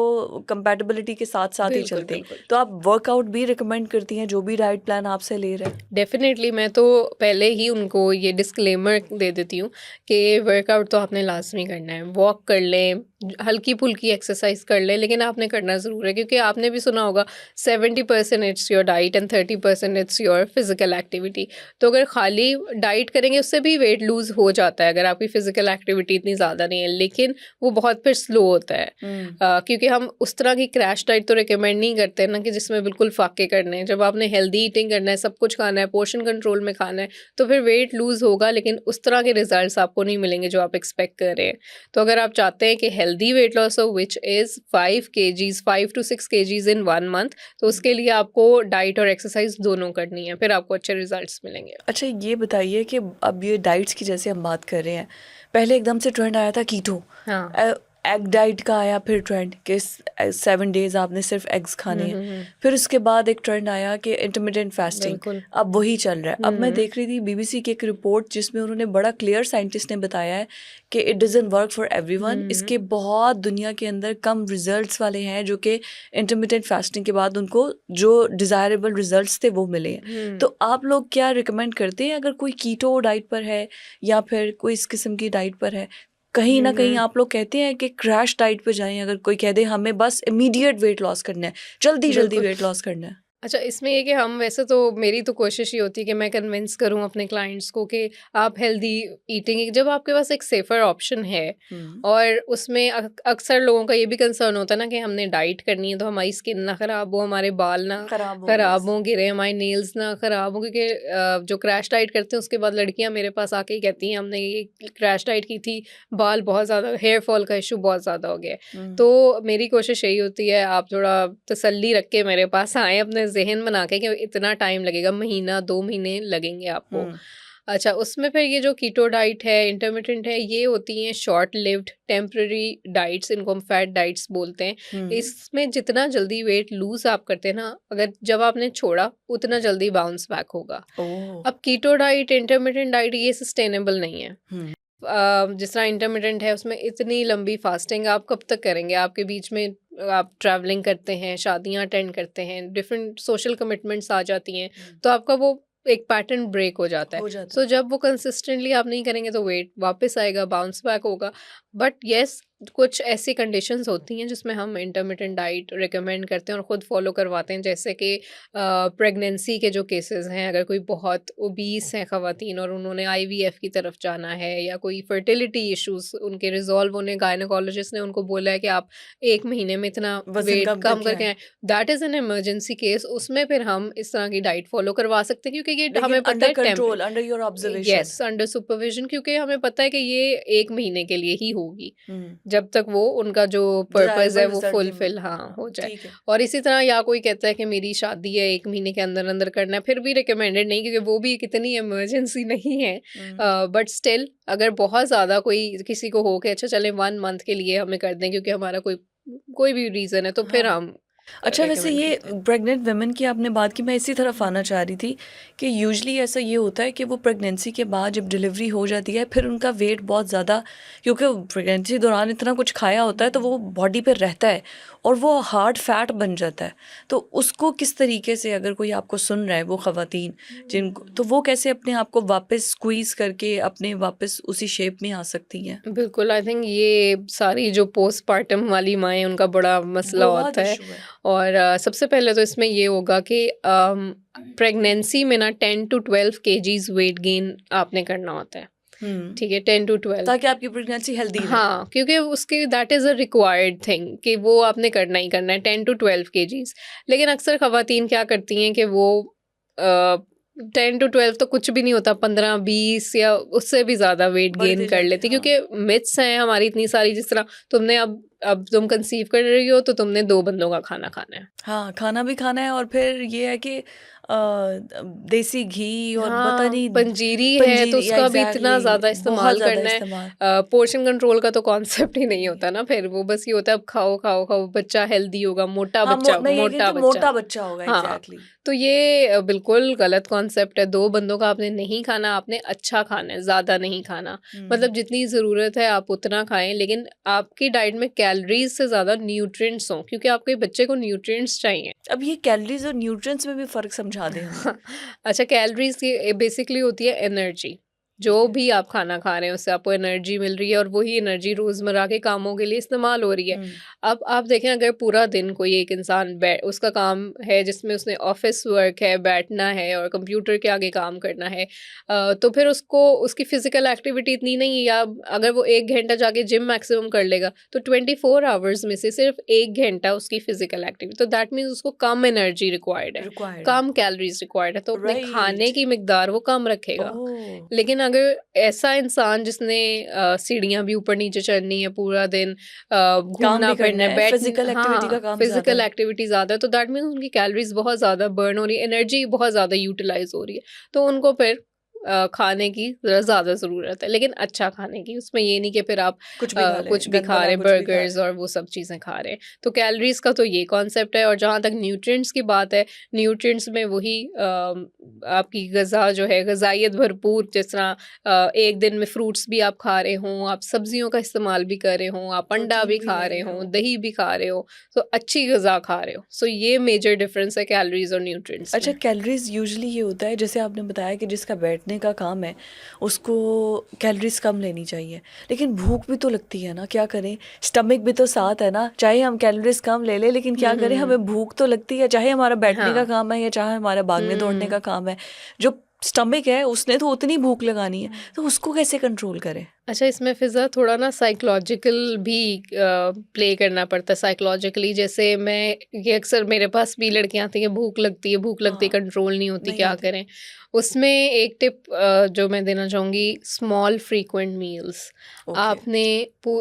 कंपैटिबिलिटी के साथ-साथ ही बिल्कुल, चलते हैं। बिल्कुल। तो आप वर्कआउट भी रिकमेंड करती हैं जो भी डाइट प्लान आपसे ले रहे हैं? डेफ़िनेटली मैं तो पहले ही उनको ये डिस्क्लेमर दे देती हूँ कि वर्कआउट तो आपने लाज़मी करना है। वॉक कर लें, हल्की-फुल्की एक्सरसाइज़ कर लें, लेकिन आपने करना ज़रूर है, क्योंकि आपने भी सुना होगा 70% it's your diet and 30% it's your physical activity. तो अगर खाली डाइट करेंगे उससे भी वेट लूज़ हो जाता है अगर आपकी फिज़िकल एक्टिविटी इतनी ज़्यादा नहीं है, लेकिन वो बहुत फिर स्लो होता है। हुँ, क्योंकि हम उस तरह की क्रैश डाइट तो रिकमेंड नहीं करते ना कि जिसमें बिल्कुल फाके करने हैं। जब आपने हेल्दी ईटिंग करना है, सब कुछ खाना है, पोर्शन कंट्रोल में खाना है, तो फिर वेट लूज़ होगा, लेकिन उस तरह के रिजल्ट्स आपको नहीं मिलेंगे जो आप एक्सपेक्ट कर रहे हैं। तो अगर आप चाहते हैं कि हेल्दी वेट लॉस हो which is 5 KGs 5 to 6 KGs in 1 month, तो हुँ। उसके लिए आपको डाइट और एक्सरसाइज दोनों करनी है, फिर आपको अच्छे रिजल्ट्स मिलेंगे। अच्छा, ये बताइए कि अब ये डाइट्स की जैसे हम बात कर रहे हैं, पहले एकदम से ट्रेंड आया था कीटो। हाँ। एग डाइट का आया फिर ट्रेंड कि 7 डेज़ आपने सिर्फ एग्स खाने हुँ, हैं। हुँ, हुँ। फिर उसके बाद एक ट्रेंड आया कि इंटरमिटेंट फास्टिंग, बिल्कुल। अब वही चल रहा है। हुँ, अब मैं हुँ। देख रही थी बीबीसी की एक रिपोर्ट जिसमें उन्होंने बड़ा क्लियर, साइंटिस्ट ने बताया है कि it doesn't work for everyone. हुँ, इसके बहुत दुनिया के अंदर कम रिजल्ट्स वाले हैं जो कि इंटरमिटेंट फास्टिंग के बाद उनको जो डिज़ायरेबल रिजल्ट्स थे वो मिले हैं। हुँ। तो आप लोग क्या रिकमेंड करते हैं अगर कोई कीटो डाइट पर है या फिर कोई इस किस्म की डाइट पर है? कहीं हुँ, न कहीं हुँ। आप लोग कहते हैं कि क्रैश डाइट पे जाएँ, अगर कोई कह दे हमें बस इमीडिएट वेट लॉस करना है, जल्दी-जल्दी बिल्कुल। वेट लॉस करना है? अच्छा, इसमें ये कि हम वैसे तो मेरी तो कोशिश ये होती है कि मैं कन्विंस करूँ अपने क्लाइंट्स को कि आप हेल्दी ईटिंग, जब आपके पास एक सेफ़र ऑप्शन है हुँ, और उसमें अक्सर लोगों का ये भी कंसर्न होता है ना कि हमने डाइट करनी है तो हमारी स्किन ना ख़राब हो, हमारे बाल ना खराब हो गया। ख़राब हों, गिरे, हमारे नेल्स ना ख़राब हों, क्योंकि जो क्रैश डाइट करते हैं उसके बाद लड़कियाँ मेरे पास आके ही कहती हैं हमने ये क्रैश डाइट की थी, बाल बहुत ज़्यादा, हेयर फॉल का इश्यू बहुत ज़्यादा हो गया है। हुँ, तो मेरी कोशिश यही होती है आप थोड़ा तसल्ली रख के मेरे पास आएँ, अपने ज़हन बना के कि इतना टाइम लगेगा, महीना 2 महीने लगेंगे आपको। हुँ, अच्छा, उसमें फिर ये जो कीटो डाइट है, इंटरमिटेंट है, ये होती हैं शॉर्ट लिव्ड टेम्परेरी डाइट्स, इनको हम फैट डाइट्स बोलते हैं। हुँ। इसमें जितना जल्दी वेट लूज़ आप करते हैं ना, अगर जब आपने छोड़ा उतना जल्दी बाउंस बैक होगा। ओह! अब कीटो डाइट, इंटरमिटेंट डाइट ये सस्टेनेबल नहीं है। हुँ, जिस तरह इंटरमिटेंट है उसमें इतनी लंबी फास्टिंग आप कब तक करेंगे? आपके बीच में आप ट्रैवलिंग करते हैं, शादियाँ अटेंड करते हैं, डिफरेंट सोशल कमिटमेंट्स आ जाती हैं, हुँ। तो आपका वो एक पैटर्न ब्रेक हो जाता है। हो जाता सो जब वो कंसिस्टेंटली आप नहीं करेंगे तो वेट वापस आएगा, बाउंस बैक होगा। बट येस, कुछ ऐसी कंडीशंस होती हैं जिसमें हम इंटरमिटेंट डाइट रिकमेंड करते हैं और ख़ुद फॉलो करवाते हैं, जैसे कि प्रेगनेंसी के जो केसेस हैं, अगर कोई बहुत ओबीस हैं ख़वातीन और उन्होंने आईवीएफ की तरफ जाना है, या कोई फर्टिलिटी इश्यूज उनके रिजॉल्व होने, गायनोकोलॉजिस्ट ने उनको बोला है कि आप 1 महीने में इतना वजन वेट कम कम करके करके आए, आएँ, that is an emergency case. उसमें फिर हम इस तरह की डाइट फॉलो करवा सकते हैं, क्योंकि ये लेकिन हमें पता अंडर है control, under your observation. Yes, under supervision, क्योंकि हमें पता है कि ये 1 महीने के लिए ही होगी, हम्म, जब तक वो उनका जो पर्पज़ है डिजायरेबल वो रिजल्ट नहीं फुलफिल मिलता। हाँ, हो जाए। ठीक है। और इसी तरह या कोई कहता है कि मेरी शादी है 1 महीने के अंदर-अंदर करना है, फिर भी रिकमेंडेड नहीं, क्योंकि वो भी एक इतनी इमरजेंसी नहीं है। हम्म, बट स्टिल अगर बहुत ज़्यादा कोई किसी को हो कि अच्छा चलें 1 मंथ के लिए हमें कर दें, क्योंकि हमारा कोई कोई भी रीज़न है, तो फिर हाँ। हम अच्छा, वैसे रिकमेंड ये करते हैं। प्रेग्नेंट वुमेन की आपने बात की, मैं इसी तरफ आना चाह रही थी कि यूजुअली ऐसा ये होता है कि वो प्रेगनेंसी के बाद जब डिलीवरी हो जाती है फिर उनका वेट बहुत ज़्यादा, क्योंकि प्रेगनेंसी दौरान इतना कुछ खाया होता है तो वो बॉडी पे रहता है और वो हार्ड फैट बन जाता है। तो उसको किस तरीके से, अगर कोई आपको सुन रहा है वो ख़वातीन जिनको, तो वो कैसे अपने आप को वापस स्क्वीज़ करके अपने वापस उसी शेप में आ सकती हैं? बिल्कुल, आई थिंक ये सारी जो पोस्टपार्टम वाली माएँ, उनका बड़ा मसला बहुत होता है। इशू है। और सबसे पहले तो इसमें ये होगा कि प्रेगनेंसी में ना 10 टू 12 केजीज़ वेट गेन आपने करना होता है, हम्म, ठीक है? 10 टू 12। ताकि आपकी प्रेगनेंसी हेल्दी रहे। हाँ, क्योंकि उसकी that is a required thing कि वो आपने करना ही करना है, 10 टू 12 केजीज़। लेकिन अक्सर ख़वातीन क्या करती हैं कि वो अ, 10 टू 12 तो कुछ भी नहीं होता, 15-20 या उससे भी ज़्यादा वेट गेन बढ़ते कर जाते लेती हैं, हैं, हाँ। क्योंकि मिथ्स हैं हमारी इतनी सारी, जिस तरह तुमने अब तुम कंसीव कर रही हो तो तुमने 2 बंदों का खाना खाना है। हाँ, खाना भी खाना है और फिर ये है कि देसी घी और पता हाँ, नहीं पंजीरी है तो पंजीरी, या उसका भी इतना एग्ज़ैक्टली, ज़्यादा बहुत इस्तेमाल ज़्यादा करना है। इस्तेमाल। पोर्शन कंट्रोल का तो कॉन्सेप्ट ही नहीं होता ना फिर, वो बस ये होता है अब खाओ, खाओ, खाओ, बच्चा हेल्दी होगा, हाँ, मैं ये कह रही मोटा थी बच्चा। मोटा बच्चा होगा, हाँ, एग्ज़ैक्टली। तो ये बिल्कुल गलत कॉन्सेप्ट है। 2 बंदों का आपने नहीं खाना, आपने अच्छा खाना है, ज़्यादा नहीं खाना। हुँ। मतलब जितनी ज़रूरत है आप उतना खाएँ, लेकिन आपकी डाइट में कैलोरीज़ से ज़्यादा न्यूट्रिएंट्स हों, क्योंकि आपके बच्चे को न्यूट्रिएंट्स चाहिए। अब ये कैलोरीज़ और न्यूट्रिएंट्स में भी फ़र्क समझा दें हमें। अच्छा, कैलोरीज की बेसिकली होती है एनर्जी। जो ठीक है। भी आप खाना खा रहे हैं उससे आपको एनर्जी मिल रही है और वही एनर्जी रोज़मर्रा के कामों के लिए इस्तेमाल हो रही है। हुँ, अब आप देखें, अगर पूरा दिन कोई एक इंसान उसका काम है जिसमें उसने ऑफिस वर्क है, बैठना है और कंप्यूटर के आगे काम करना है, तो फिर उसको उसकी फिजिकल एक्टिविटी इतनी नहीं है, या अगर वो 1 घंटा जाके जिम मैक्सिमम कर लेगा तो 24 आवर्स में से सिर्फ 1 घंटा उसकी फिजिकल एक्टिविटी, तो दैट मीन्स उसको कम एनर्जी रिक्वायर्ड है, रिक्वायर्ड है। कम कैलोरीज रिक्वायर्ड है, तो अपने खाने राइट। की मिकदार वो कम रखेगा। ओह! लेकिन अगर ऐसा इंसान जिसने सीढ़ियाँ भी ऊपर नीचे चढ़नी है पूरा दिन, काम घूमना भी करना फिरना है, है, बैठ फिज़िकल एक्टिविटी का हाँ, काम ज़्यादा फिजिकल है। एक्टिविटी ज़्यादा है, तो दैट मीन्स उनकी कैलोरीज बहुत ज़्यादा बर्न हो रही है, एनर्जी बहुत ज़्यादा यूटिलाइज हो रही है, तो उनको फिर खाने की ज़्यादा ज़रूरत है, लेकिन अच्छा खाने की। उसमें ये नहीं कि फिर आप कुछ भी खा लें, कुछ भी खा गंदला रहे हैं, कुछ भी खा बर्गर्स लें। और वो सब चीज़ें खा रहे हैं। तो कैलोरीज का तो ये कॉन्सेप्ट है। और जहाँ तक न्यूट्रिएंट्स की बात है, न्यूट्रिएंट्स में वही आपकी ग़िज़ा जो है, ग़िज़ाइयत भरपूर, जिस तरह एक दिन में फ्रूट्स भी आप खा रहे हों, आप सब्जियों का इस्तेमाल भी कर रहे हों, आप अंडा प्रोटीन भी भी खा ले रहे रहे हों, हो। दही भी खा रहे हो, तो अच्छी ग़िज़ा खा रहे हो। सो ये मेजर डिफरेंस है कैलोरीज और न्यूट्रिएंट्स अच्छा, में। कैलोरीज़ यूजुअली ये होता है, जैसे आपने बताया कि जिसका बैठने का काम है, उसको कैलोरीज़ कम लेनी चाहिए। लेकिन भूख भी तो लगती है ना, क्या करें? स्टमक भी तो साथ है ना, चाहे हम कैलोरीज़ कम ले लें लेकिन क्या करें, हुँ। हमें भूख तो लगती है, चाहे हमारा बैठने का हाँ। काम है या चाहे हमारा भागने-दौड़ने हुँ। का काम है। जो स्टमक है उसने तो उतनी भूख लगानी है, तो उसको कैसे कंट्रोल करें? अच्छा, इसमें फ़िज़ा थोड़ा ना साइकोलॉजिकल भी प्ले करना पड़ता है साइकोलॉजिकली। जैसे मैं ये अक्सर मेरे पास भी लड़कियाँ आती हैं, भूख लगती है, हाँ, कंट्रोल नहीं होती, नहीं क्या होती। करें? उसमें एक टिप जो मैं देना चाहूँगी, स्मॉल फ्रीक्वेंट मील्स। ओके। आपने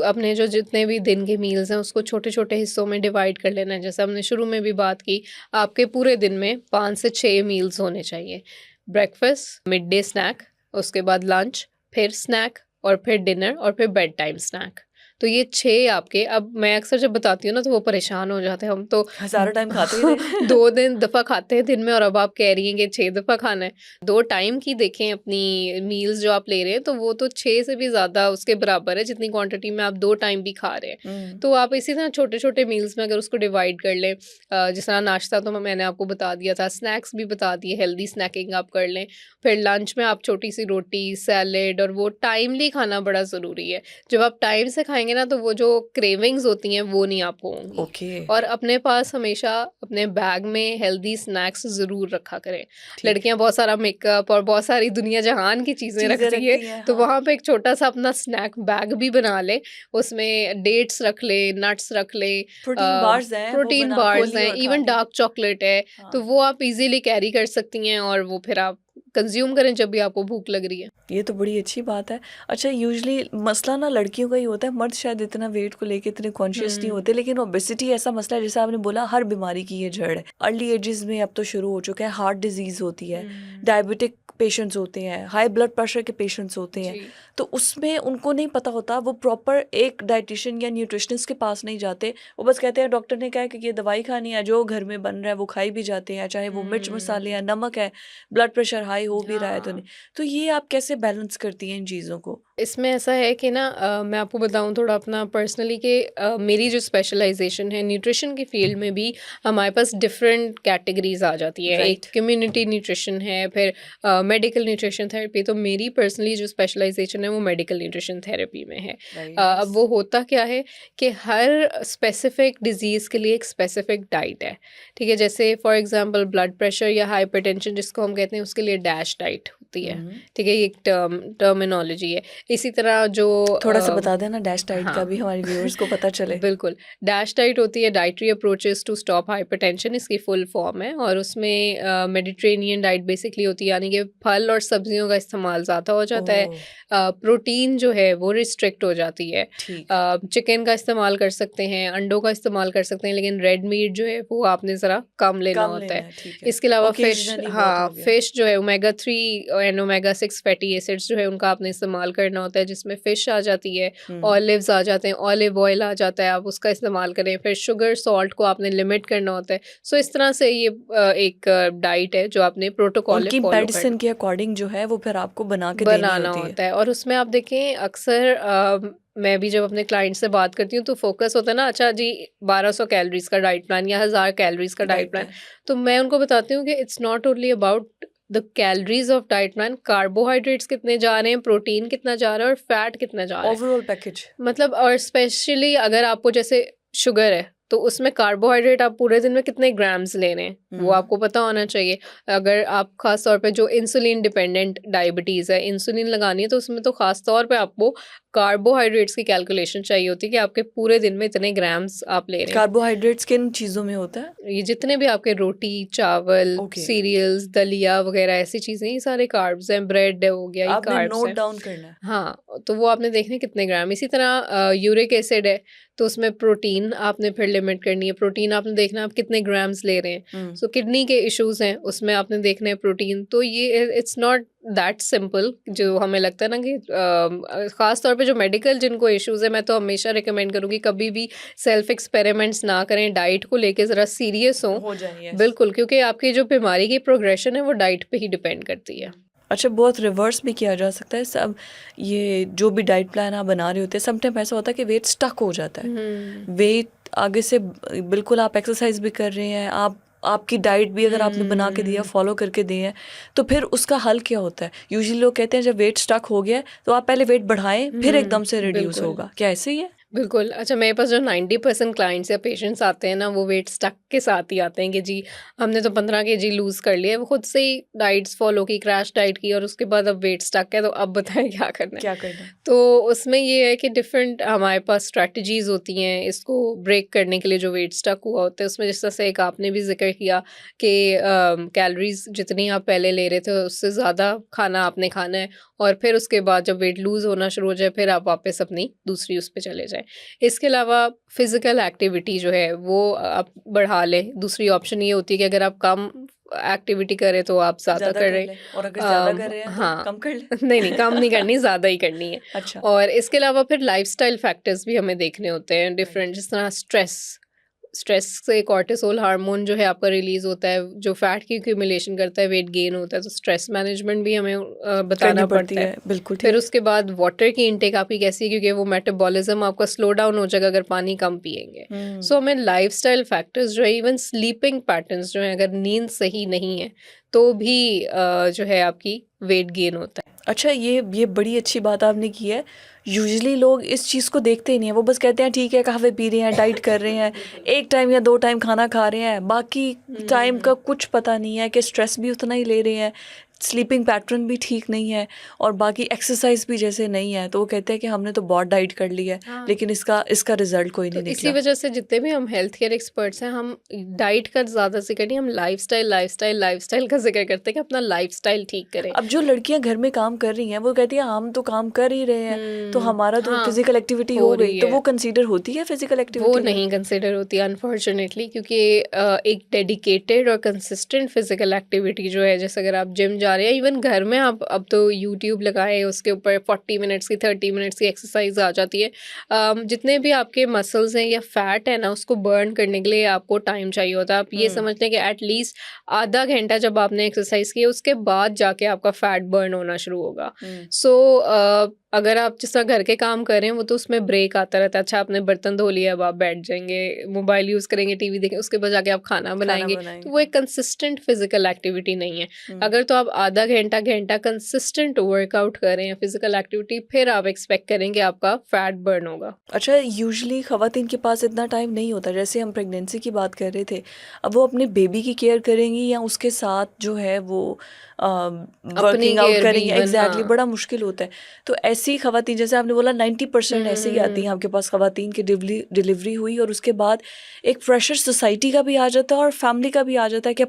अपने जो जितने भी दिन के मील्स हैं उसको छोटे-छोटे हिस्सों में डिवाइड कर लेना है। जैसे हमने शुरू में भी बात की, आपके पूरे दिन में 5 से 6 मील्स होने चाहिए। ब्रेकफ़ास्ट, मिड डे स्नैक, उसके बाद लंच, फिर स्नैक और फिर डिनर और फिर बेड टाइम स्नैक। तो ये 6 आपके, अब मैं अक्सर जब बताती हूँ ना तो वो परेशान हो जाते हैं, हम तो हज़ारों टाइम खाते ही थे। 2 दिन दफ़ा खाते हैं दिन में और अब आप कह रही हैं कि 6 दफ़ा खाना है। 2 टाइम की देखें अपनी मील्स जो आप ले रहे हैं, तो वो तो 6 से भी ज़्यादा उसके बराबर है जितनी क्वांटिटी में आप 2 टाइम भी खा रहे हैं। हुँ, तो आप इसी तरह छोटे-छोटे मील्स में अगर उसको डिवाइड कर लें, जिस तरह नाश्ता तो मैंने आपको बता दिया था, स्नैक्स भी बता दिए, हेल्दी स्नैकिंग आप कर लें। फिर लंच में आप छोटी-सी रोटी, सैलेड, और वो टाइमली खाना बड़ा ज़रूरी है। जब आप टाइम से खाएँगे ना तो वो जो क्रेविंग्स होती हैं वो नहीं आपको होंगी। ओके, और अपने पास हमेशा अपने बैग में हेल्दी स्नैक्स ज़रूर रखा करें। ठीक है। लड़कियाँ बहुत सारा मेकअप और बहुत सारी दुनिया जहान की चीज़ें चीज़ें रखती हैं, रखती हैं, तो हाँ। वहाँ पे एक छोटा-सा अपना स्नैक बैग भी बना लें। उसमें डेट्स रख लें, नट्स रख लें, प्रोटीन बार्स हैं, वो प्रोटीन बना खोल बार्स लिए हैं, और खा इवन लिए। डार्क चॉकलेट है, तो हाँ, वो आप इज़िली कैरी कर सकती हैं और वो फिर आप कंज़्यूम करें जब भी आपको भूख लग रही है। ये तो बड़ी अच्छी बात है। अच्छा, यूजुअली मसला ना लड़कियों का ही होता है, मर्द शायद इतना वेट को लेके इतने कॉन्शियस नहीं हुँ। होते, लेकिन ओबेसिटी ऐसा मसला है जैसे आपने बोला हर बीमारी की ये जड़ है। अर्ली एजेस में अब तो शुरू हो चुका है, हार्ट डिजीज़ होती है, हुँ। डायबिटिक पेशेंट्स होते हैं, हाई ब्लड प्रेशर के पेशेंट्स होते हैं। जी। तो उसमें उनको नहीं पता होता, वो प्रॉपर एक डायटीशियन या न्यूट्रिशनिस्ट के पास नहीं जाते। वो बस कहते हैं डॉक्टर ने कहा है कि ये दवाई खानी है, जो घर में बन रहा है वो खाई भी जाते हैं, चाहे वो मिर्च मसाले या हुँ। नमक है, ब्लड प्रेशर हाई हो भी रहा है तो नहीं। हाँ। तो ये आप कैसे बैलेंस करती हैं इन चीज़ों को? इसमें ऐसा है कि ना, मैं आपको बताऊँ थोड़ा अपना पर्सनली कि मेरी जो स्पेशलाइजेशन है न्यूट्रिशन की फील्ड में भी हमारे पास डिफरेंट कैटेगरीज आ जाती है। एक राइट, कम्युनिटी न्यूट्रिशन है, फिर मेडिकल न्यूट्रिशन थेरेपी। तो मेरी पर्सनली जो स्पेशलाइजेशन है वो मेडिकल न्यूट्रिशन थेरेपी में है। वेरी अब नाइस। वो होता क्या है कि हर स्पेसिफिक डिजीज़ के लिए एक स्पेसिफिक डाइट है, ठीक है? जैसे फॉर एग्जांपल ब्लड प्रेशर या हाइपरटेंशन जिसको हम कहते हैं, उसके लिए डैश डाइट होती है, हुँ, ठीक है? ये एक टर्मिनोलॉजी है। इसी तरह जो थोड़ा-सा बता देना डैश डाइट का हाँ, भी हमारे व्यूअर्स को पता चले। बिल्कुल। डैश डाइट होती है dietary approaches to stop hypertension, इसकी फुल फॉर्म है। और उसमें मेडिटेरेनियन डाइट बेसिकली होती है, यानी कि फल और सब्जियों का इस्तेमाल ज़्यादा हो जाता है। ओह! प्रोटीन जो है वो रिस्ट्रिक्ट हो जाती है। ठीक, चिकन का इस्तेमाल कर सकते हैं, अंडों का इस्तेमाल कर सकते हैं, लेकिन रेड मीट जो है वो आपने ज़रा कम लेना कम होता लेना है। है, ठीक है। इसके अलावा फ़िश, ओकेजनली बहुत हाँ, हो गया। फ़िश जो है omega 3 and omega 6 fatty acids जो है उनका आपने इस्तेमाल करना होता है, जिसमें फ़िश आ जाती है, हुँ, ऑलिव्स आ जाते हैं, ऑलिव ऑयल आ जाता है, आप उसका इस्तेमाल करें। फिर शुगर, सॉल्ट को आपने लिमिट करना होता है। सो इस तरह से ये एक डाइट है जो आपने प्रोटोकॉल उनकी फॉलो करना मेडिसिन के अकॉर्डिंग जो है वो फिर आपको बना के देनी बनाना होती है। होता है। और उसमें आप देखें अक्सर मैं भी जब अपने क्लाइंट से बात करती हूँ तो फोकस होता है ना, अच्छा जी 1200 कैलोरीज का डाइट प्लान या 1000 कैलोरीज का डाइट राइट प्लान। है। तो मैं उनको बताती हूँ कि it's not only about the calories of diet plan, carbohydrates कितने जा रहे हैं, प्रोटीन कितना जा रहा है और फैट कितना जा रहा है। Overall package. मतलब और स्पेशली अगर आपको जैसे शुगर है, तो उसमें कार्बोहाइड्रेट आप पूरे दिन में कितने ग्राम्स ले रहे हैं, वो हुँ, आपको पता होना चाहिए। अगर आप ख़ास तौर पे जो इंसुलिन डिपेंडेंट डायबिटीज़ है, इंसुलिन लगानी है, तो उसमें तो ख़ास तौर पे आपको कार्बोहाइड्रेट्स की कैलकुलेशन चाहिए होती है कि आपके पूरे दिन में इतने ग्राम्स आप ले रहे हैं। कार्बोहाइड्रेट्स किन चीज़ों में होता है? ये जितने भी आपके रोटी, चावल, ओके, सीरियल्स, दलिया वग़ैरह ऐसी चीज़ें, ये सारे कार्ब्स हैं, ब्रेड हो गया, ये आपने कार्ब्स नोट हैं। डाउन करना है। हाँ, तो वो आपने देखने हैं कितने ग्राम। इसी तरह यूरिक एसिड है, तो उसमें प्रोटीन आपने फिर लिमिट करनी है। प्रोटीन आपने देखना है आप कितने ग्राम्स ले रहे हैं। हुँ, सो किडनी के इश्यूज़ हैं, उसमें आपने देखना है प्रोटीन। तो ये इट्स नॉट दैट सिंपल जो हमें लगता है ना कि ख़ास तौर पे जो मेडिकल जिनको इश्यूज़ हैं, मैं तो हमेशा रिकमेंड करूँगी कभी भी सेल्फ एक्सपेरिमेंट्स ना करें, डाइट को लेके ज़रा सीरियस हों। हो जाए, यस। बिल्कुल, क्योंकि आपकी जो बीमारी की प्रोग्रेशन है वो डाइट पे ही डिपेंड करती है। अच्छा, बहुत रिवर्स भी किया जा सकता है सब, ये जो भी डाइट प्लान आप बना रहे होते हैं समटाइम ऐसा होता है कि वेट स्टक हो जाता है। हुँ। वेट आगे से बिल्कुल आप एक्सरसाइज भी कर रहे हैं, आप आपकी डाइट भी अगर आपने बना के दिया, हुँ। फॉलो करके दिए हैं, तो फिर उसका हल क्या होता है? यूजुअली लोग कहते हैं जब वेट स्टक हो गया है तो आप पहले वेट बढ़ाएँ फिर एकदम से रिड्यूस बिल्कुल। होगा। क्या ऐसे ही है? बिल्कुल, अच्छा मेरे पास जो 90% क्लाइंट्स या पेशेंट्स आते हैं ना, वो वेट स्टक के साथ ही आते हैं कि जी, हमने तो 15 केजी लूज़ कर लिया है। वो खुद से ही डाइट्स फ़ॉलो की, क्रैश डाइट की और उसके बाद अब वेट स्टक है, तो अब बताएँ क्या करना है? क्या करना है? तो उसमें ये है कि डिफरेंट हमारे पास स्ट्रैटेजीज़ होती हैं इसको ब्रेक करने के लिए जो वेट स्टक हुआ होता है। उसमें जिस तरह से एक आपने भी ज़िक्र किया कि कैलोरीज़ जितनी आप पहले ले रहे थे उससे ज़्यादा खाना आपने खाना है, और फिर उसके बाद जब वेट लूज़ होना शुरू हो जाए फिर आप वापस अपनी दूसरी उस पे चले जाएँ। इसके अलावा फ़िज़िकल एक्टिविटी जो है वो आप बढ़ा लें। दूसरी ऑप्शन ये होती है कि अगर आप कम एक्टिविटी करें तो आप ज़्यादा ज़्यादा कर कर रहे लें, और अगर ज़्यादा कर रहे हैं तो हाँ कम कर लें। नहीं नहीं कम नहीं करनी, ज़्यादा ही करनी है। अच्छा, और इसके अलावा फिर लाइफस्टाइल फैक्टर्स भी हमें देखने होते हैं राइट। डिफरेंट, जिस तरह स्ट्रेस, स्ट्रेस से कॉर्टिसोल हार्मोन जो है आपका रिलीज होता है, जो फैट की एक्यूमुलेशन करता है, वेट गेन होता है, तो स्ट्रेस मैनेजमेंट भी हमें करनी बताना पड़ती पड़ता है। है, बिल्कुल फिर ठीक। उसके बाद वाटर की इनटेक आपकी कैसी है, क्योंकि वो मेटाबॉलिज्म आपका स्लो डाउन हो जाएगा अगर पानी कम पिएंगे। हुँ। सो हमें लाइफस्टाइल फैक्टर्स जो है, इवन स्लीपिंग पैटर्न्स जो है, अगर नींद सही नहीं है तो भी जो है आपकी वेट गेन होता है। अच्छा, ये बड़ी अच्छी बात आपने की है। यूजुअली लोग इस चीज़ को देखते ही नहीं हैं, वो बस कहते हैं ठीक है कहवे पी रहे हैं, डाइट कर रहे हैं, 1 टाइम या 2 टाइम खाना खा रहे हैं, बाकी टाइम का कुछ पता नहीं है कि स्ट्रेस भी उतना ही ले रहे हैं, स्लीपिंग पैटर्न भी ठीक नहीं है, और बाकी एक्सरसाइज भी जैसे नहीं है, तो वो कहते हैं कि हमने तो बहुत डाइट कर ली है, हाँ। लेकिन इसका रिजल्ट कोई तो नहीं इसी निकला। वजह से जितने भी हम हेल्थ केयर एक्सपर्ट्स हैं, हम डाइट का ज़्यादा जिक्र नहीं, हम लाइफस्टाइल का जिक्र करते हैं कि अपना लाइफस्टाइल ठीक करें। अब जो लड़कियां घर में काम कर रही हैं वो कहती हैं हम तो काम कर ही रहे हैं, तो हमारा तो हाँ, फिजिकल एक्टिविटी हो हो गई, रही तो है। वो कंसीडर होती है फिजिकल वो एक्टिविटी? नहीं कंसिडर होती अनफॉर्चुनेटली, क्योंकि एक डेडिकेटेड और कंसिस्टेंट फिजिकल एक्टिविटी जो है, जैसे अगर आप जिम जा रहे हैं, इवन घर में आप अब तो यूट्यूब लगाए, उसके ऊपर 40 मिनट्स की 30 मिनट्स की एक्सरसाइज आ जाती है। जितने भी आपके मसल्स हैं या फैट है ना, उसको बर्न करने के लिए आपको टाइम चाहिए होता है। आप ये समझते हैं कि एटलीस्ट आधा घंटा जब आपने एक्सरसाइज की, उसके बाद जाके आपका फैट बर्न होना शुरू होगा। सो अगर आप जिस तरह घर के काम कर रहे हैं, वो तो उसमें ब्रेक आता रहता है। अच्छा, आपने बर्तन धो लिया, अब आप बैठ जाएंगे, मोबाइल यूज़ करेंगे, टीवी देखेंगे, उसके बाद जाके आप खाना बनाएंगे, तो वो एक कंसिस्टेंट फिजिकल एक्टिविटी नहीं है। अगर तो आप आधा घंटा घंटा कंसिस्टेंट वर्कआउट कर रहे हैं, फिजिकल एक्टिविटी, फिर आप एक्सपेक्ट करेंगे आपका फैट बर्न होगा। अच्छा, यूजुअली ख़वातीन के पास इतना टाइम नहीं होता, जैसे हम प्रेगनेंसी की बात कर रहे थे, अब वो अपने बेबी की केयर करेंगी या उसके साथ जो है वो अपनी वर्किंग आउट केयर भी करेंगी, इवन, एग्जैक्टली हाँ। बड़ा मुश्किल होता है। तो ऐसी ख़वातीन, जैसे आपने बोला 90% ऐसे ही आती हैं आपके पास ख़वातीन की डिलीवरी हुई, और उसके बाद एक प्रेशर सोसाइटी का भी आ जाता है और फैमिली का भी आ जाता है कि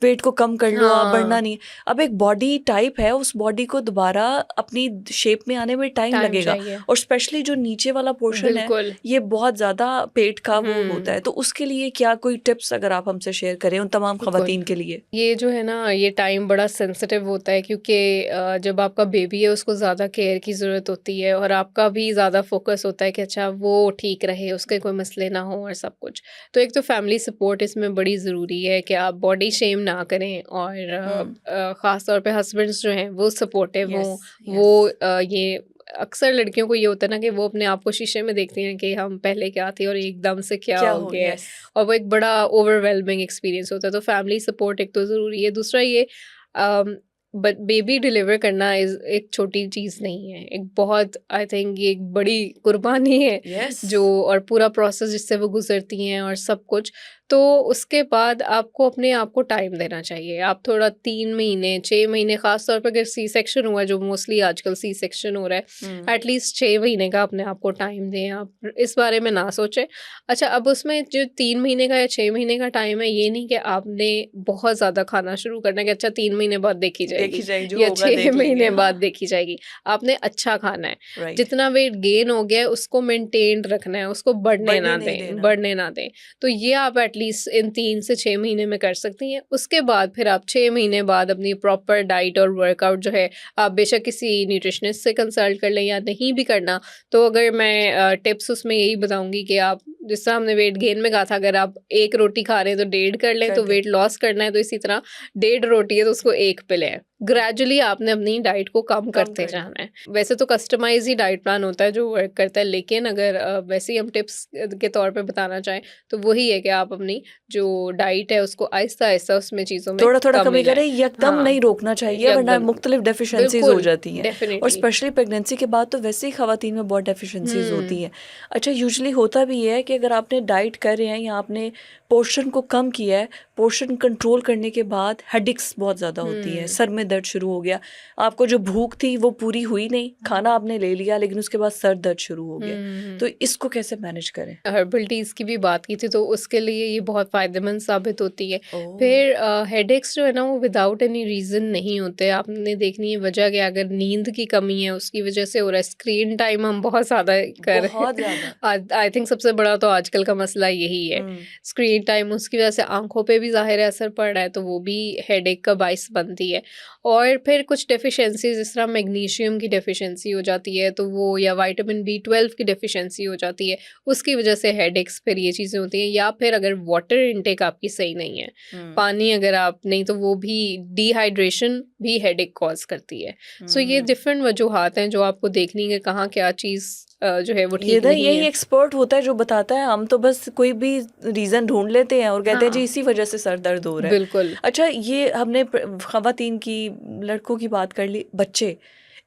वेट को कम कर लो, आप बढ़ना हाँ, नहीं। अब एक बॉडी टाइप है, उस बॉडी को दोबारा अपनी शेप में आने में टाइम टाइम लगेगा, चाहिए। और स्पेशली जो नीचे वाला पोर्शन है बिल्कुल। ये बहुत ज़्यादा पेट का वो होता है। हुँ, तो उसके लिए क्या कोई टिप्स अगर आप हमसे शेयर करें उन तमाम बिल्कुल। ख़वातीन के लिए? ये जो है ना, ये टाइम बड़ा सेंसिटिव होता है, क्योंकि जब आपका बेबी है उसको ज़्यादा केयर की ज़रूरत होती है, और आपका भी ज़्यादा फोकस होता है कि अच्छा वो ठीक रहे, उसके कोई मसले ना हो और सब कुछ। तो एक तो फैमिली सपोर्ट इसमें बड़ी ज़रूरी है कि आप बॉडी शेम ना करें, और ख़ास तौर पे हस्बैंड्स जो हैं वो सपोर्टिव हों। वो ये अक्सर लड़कियों को ये होता है ना कि वो अपने आप को शीशे में देखती हैं कि हम पहले क्या थे और एकदम से क्या क्या हो हो, गया है, यस। और वो एक बड़ा ओवरवेलमिंग एक्सपीरियंस होता है। तो फैमिली सपोर्ट एक तो ज़रूरी है। दूसरा ये, बट बेबी डिलीवर करना इज़ एक छोटी चीज़ नहीं है, एक बहुत, आई थिंक ये एक बड़ी कुर्बानी है यस। जो, और पूरा प्रोसेस जिससे वो गुजरती हैं और सब कुछ। तो उसके बाद आपको अपने आप को टाइम देना चाहिए। आप थोड़ा 3 महीने 6 महीने, ख़ास तौर पर अगर सी सेक्शन हुआ है, जो मोस्टली आजकल सी सेक्शन हो रहा है, एटलीस्ट 6 महीने का अपने आप को टाइम दें। आप इस बारे में ना सोचें। अच्छा, अब उसमें जो 3 महीने का या 6 महीने का टाइम है, ये नहीं कि आपने बहुत ज़्यादा खाना शुरू करना है कि अच्छा 3 महीने बाद देखी देखी जाएगी जाएगी, जो या होगा 6 देख लेंगे। महीने बाद हाँ, देखी जाएगी। आपने अच्छा खाना है। राइट। जितना वेट गेन हो गया है उसको मेंटेन रखना है, उसको बढ़ने बढ़ने ना नहीं दें, देना। बढ़ने ना दें। तो ये आप एटलीस्ट इन 3 से 6 महीने में कर सकती हैं। उसके बाद फिर आप 6 महीने बाद अपनी प्रॉपर डाइट और वर्कआउट जो है, आप बेशक किसी न्यूट्रिशनिस्ट से कंसल्ट कर लें, या नहीं भी करना तो अगर मैं टिप्स उसमें यही बताऊँगी कि आप, जिस तरह हमने वेट गेन में कहा था, अगर आप 1 रोटी खा रहे हैं तो 1.5 कर लें, कर तो दें। वेट लॉस करना है तो इसी तरह 1.5 रोटी है तो उसको 1 पे लें। ग्रेजुअली आपने अपनी डाइट को कम कम करते करना। जाना है। वैसे तो कस्टमाइज़ ही डाइट प्लान होता है जो वर्क करता है, लेकिन अगर वैसे ही हम टिप्स के तौर पे बताना चाहें, तो वही है कि आप अपनी जो डाइट है उसको आहिस्ता-आहिस्ता उसमें चीज़ों में थोड़ा-थोड़ा कमी कमी करें, लाएँ। यकदम हाँ, नहीं रोकना चाहिए, वरना यकदम मुख्तलिफ डेफिशिएंसीज़ हो बिल्कुल, जाती हैं, और डेफ़िनिटली। स्पेशली प्रेगनेंसी के बाद तो वैसे ही ख़वातीन में बहुत डेफिशिएंसीज़ होती हुँ, हैं। अच्छा, यूजुअली होता भी ये है कि अगर आपने डाइट कर रहे हैं या आपने पोर्शन को कम किया है, पोर्शन कंट्रोल करने के बाद हेडेक्स बहुत ज़्यादा होती है, हुँ, सर में में दर्द शुरू हो गया, आपको जो भूख थी वो पूरी हुई नहीं, खाना आपने ले लिया लेकिन उसके बाद सर दर्द शुरू हो गया, तो इसको कैसे मैनेज करें? हर्बल टीज़ की भी बात की थी, तो उसके लिए ये बहुत फ़ायदेमंद साबित होती है। ओह! फिर हेडेक्स जो है ना वो विदाउट एनी रीज़न नहीं होते। आपने देखनी है वजह क्या, अगर नींद की कमी है उसकी वजह से हो रहा है, स्क्रीन टाइम हम बहुत ज़्यादा कर रहे बहुत हैं। ज़्यादा। आई थिंक सबसे बड़ा तो आजकल का मसला यही है। हुँ, स्क्रीन टाइम, उसकी वजह से आँखों पे भी ज़ाहिर है असर पड़ रहा है, तो वो भी हेडेक का बाइस बनती है। और फिर कुछ डेफिशिएंसीज़, जिस तरह मैग्नीशियम की डेफिशिएंसी हो जाती है, तो वो, या विटामिन B12 की डेफिशिएंसी हो जाती है, उसकी वजह से हेडेक्स फिर ये चीज़ें होती हैं। या फिर अगर वाटर इनटेक आपकी सही नहीं है, हुँ, पानी अगर आप नहीं, तो वो भी, डिहाइड्रेशन भी हेडेक कॉज करती है। सो ये हुँ। डिफरेंट वजूहात हैं जो आपको देखनी है, कहाँ क्या चीज़ जो है वो ये ठीक ना नहीं यही है। एक्सपर्ट होता है जो बताता है, हम तो बस कोई भी रीज़न ढूँढ लेते हैं और कहते हैं जी हाँ, इसी वजह से सर दर्द हो रहा है। बिल्कुल। अच्छा, ये हमने ख़वातीन की, लड़कों की बात कर ली, बच्चे,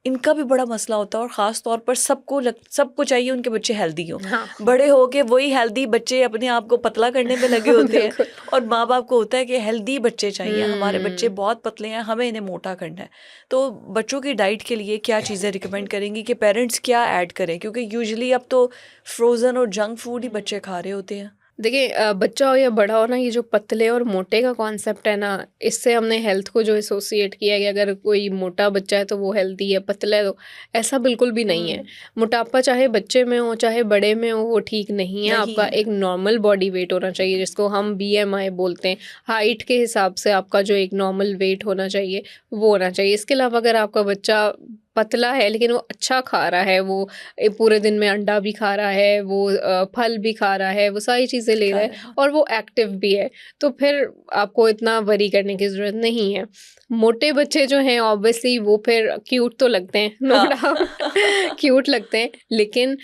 इनका भी बड़ा मसला होता है और ख़ास तौर पर सबको चाहिए उनके बच्चे हेल्दी हों। हाँ, बड़े होके वही हेल्दी बच्चे अपने आप को पतला करने में लगे होते हैं बिल्कुल। और माँ-बाप को होता है कि हेल्दी बच्चे चाहिए, हमारे बच्चे हुँ। बहुत पतले हैं, हमें इन्हें मोटा करना है। तो बच्चों की डाइट के लिए क्या चीज़ें रिकमेंड करेंगी कि पेरेंट्स क्या ऐड करें? क्योंकि यूजुअली अब तो फ्रोज़न और जंक फूड ही बच्चे खा रहे होते हैं। देखिए, बच्चा हो या बड़ा हो ना, ये जो पतले और मोटे का कॉन्सेप्ट है ना, इससे हमने हेल्थ को जो एसोसिएट किया है कि अगर कोई मोटा बच्चा है तो वो हेल्दी है, पतला है तो, ऐसा बिल्कुल भी नहीं है। हुँ, मोटापा चाहे बच्चे में हो चाहे बड़े में हो, वो ठीक नहीं है। नहीं आपका है। एक नॉर्मल बॉडी वेट होना चाहिए, जिसको हम BMI बोलते हैं। हाइट के हिसाब से आपका जो एक नॉर्मल वेट होना चाहिए, वो होना चाहिए। इसके अलावा अगर आपका बच्चा पतला है लेकिन वो अच्छा खा रहा है, वो पूरे दिन में अंडा भी खा रहा है, वो फल भी खा रहा है, वो सारी चीज़ें ले खा रहा है, रहे हैं। और वो एक्टिव भी है, तो फिर आपको इतना वरी करने की ज़रूरत नहीं है। मोटे बच्चे जो हैं ऑब्वियसली वो फिर क्यूट तो लगते हैं, नो हाँ। डाउट क्यूट लगते हैं, लेकिन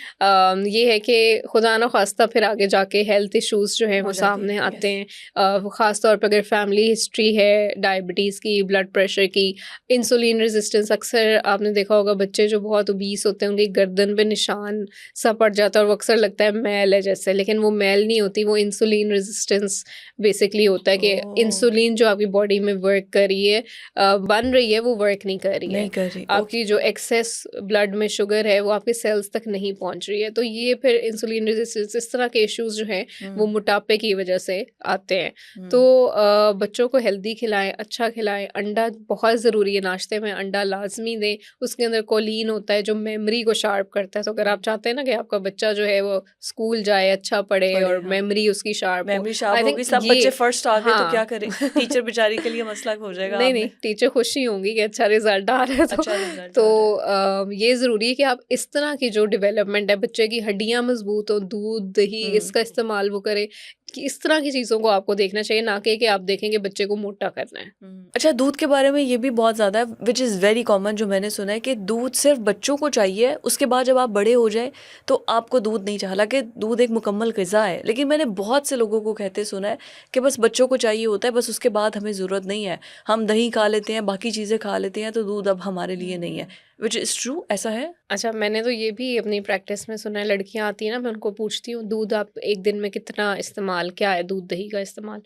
ये है कि खुदा ना ख़ास्ता फिर आगे जाके हेल्थ इश्यूज़ जो हैं हो वो जाती सामने है, आते यस। हैं। ख़ास तौर पे अगर फैमिली हिस्ट्री है डायबिटीज़ की, ब्लड प्रेशर की, इंसुलिन रेजिस्टेंस, अक्सर आपने देखा होगा बच्चे जो बहुत ओबीस होते हैं उनकी गर्दन पे निशान सा पड़ जाता है और वो अक्सर लगता है मैल है जैसे, लेकिन वो मैल नहीं होती, वो इंसुलिन रेजिस्टेंस बेसिकली होता है कि ओह! इंसुलिन जो आपकी बॉडी में वर्क कर रही है, बन रही है, वो वर्क नहीं कर रही है। नहीं कर रही, ओके। आपकी जो एक्सेस ब्लड में शुगर है वो आपके सेल्स तक नहीं पहुंच रही है, तो ये फिर इंसुलिन रेजिस्टेंस, इस तरह के इश्यूज जो हैं वो हुँ, मोटापे की वजह से आते हैं। तो हुँ। बच्चों को हेल्दी खिलाएं, अच्छा खिलाएं, अंडा बहुत ज़रूरी है, नाश्ते में अंडा लाजमी दें। उसके अंदर कोलीन होता है जो मेमोरी को शार्प करता है, तो अगर आप चाहते हैं ना कि आपका बच्चा जो है वो स्कूल जाए, अच्छा पढ़े पढ़े, और हाँ। मेमोरी उसकी शार्प हो, मेमोरी शार्प आई होगी, थिंक सब ये, बच्चे फर्स्ट आ गए तो क्या हाँ करें? टीचर बेचारी के लिए मसला हो जाएगा नहीं, नहीं, आपने। टीचर खुश ही होंगी कि अच्छा रिज़ल्ट आ रहा है तो। अच्छा रिज़ल्ट तो आ रहा है। ये ज़रूरी है कि आप इस तरह की जो डेवलपमेंट है, बच्चे की हड्डियाँ मज़बूत हों, दूध, दही हुँ। इसका इस्तेमाल वो करे, कि इस तरह की चीज़ों को आपको देखना चाहिए, ना कि आप देखें कि बच्चे को मोटा करना है। अच्छा, दूध के बारे में ये भी बहुत ज़्यादा है, विच इज़ वेरी कॉमन, जो मैंने सुना है कि दूध सिर्फ़ बच्चों को चाहिए, उसके बाद जब आप बड़े हो जाएँ तो आपको दूध नहीं चाहिए। हालाँकि दूध एक मुकम्मल ग़िज़ा है, लेकिन मैंने बहुत से लोगों को कहते सुना है कि बस बच्चों को चाहिए होता है, बस उसके बाद हमें ज़रूरत नहीं है। हम दही खा लेते हैं, बाकी चीज़ें खा लेते हैं, तो दूध अब हमारे लिए नहीं है। विच इज़ ट्रू, ऐसा है? अच्छा, मैंने तो ये भी अपनी प्रैक्टिस में सुना है, लड़कियाँ आती हैं ना, मैं उनको पूछती हूँ दूध आप एक दिन में कितना इस्तेमाल, क्या है दूध दही का इस्तेमाल?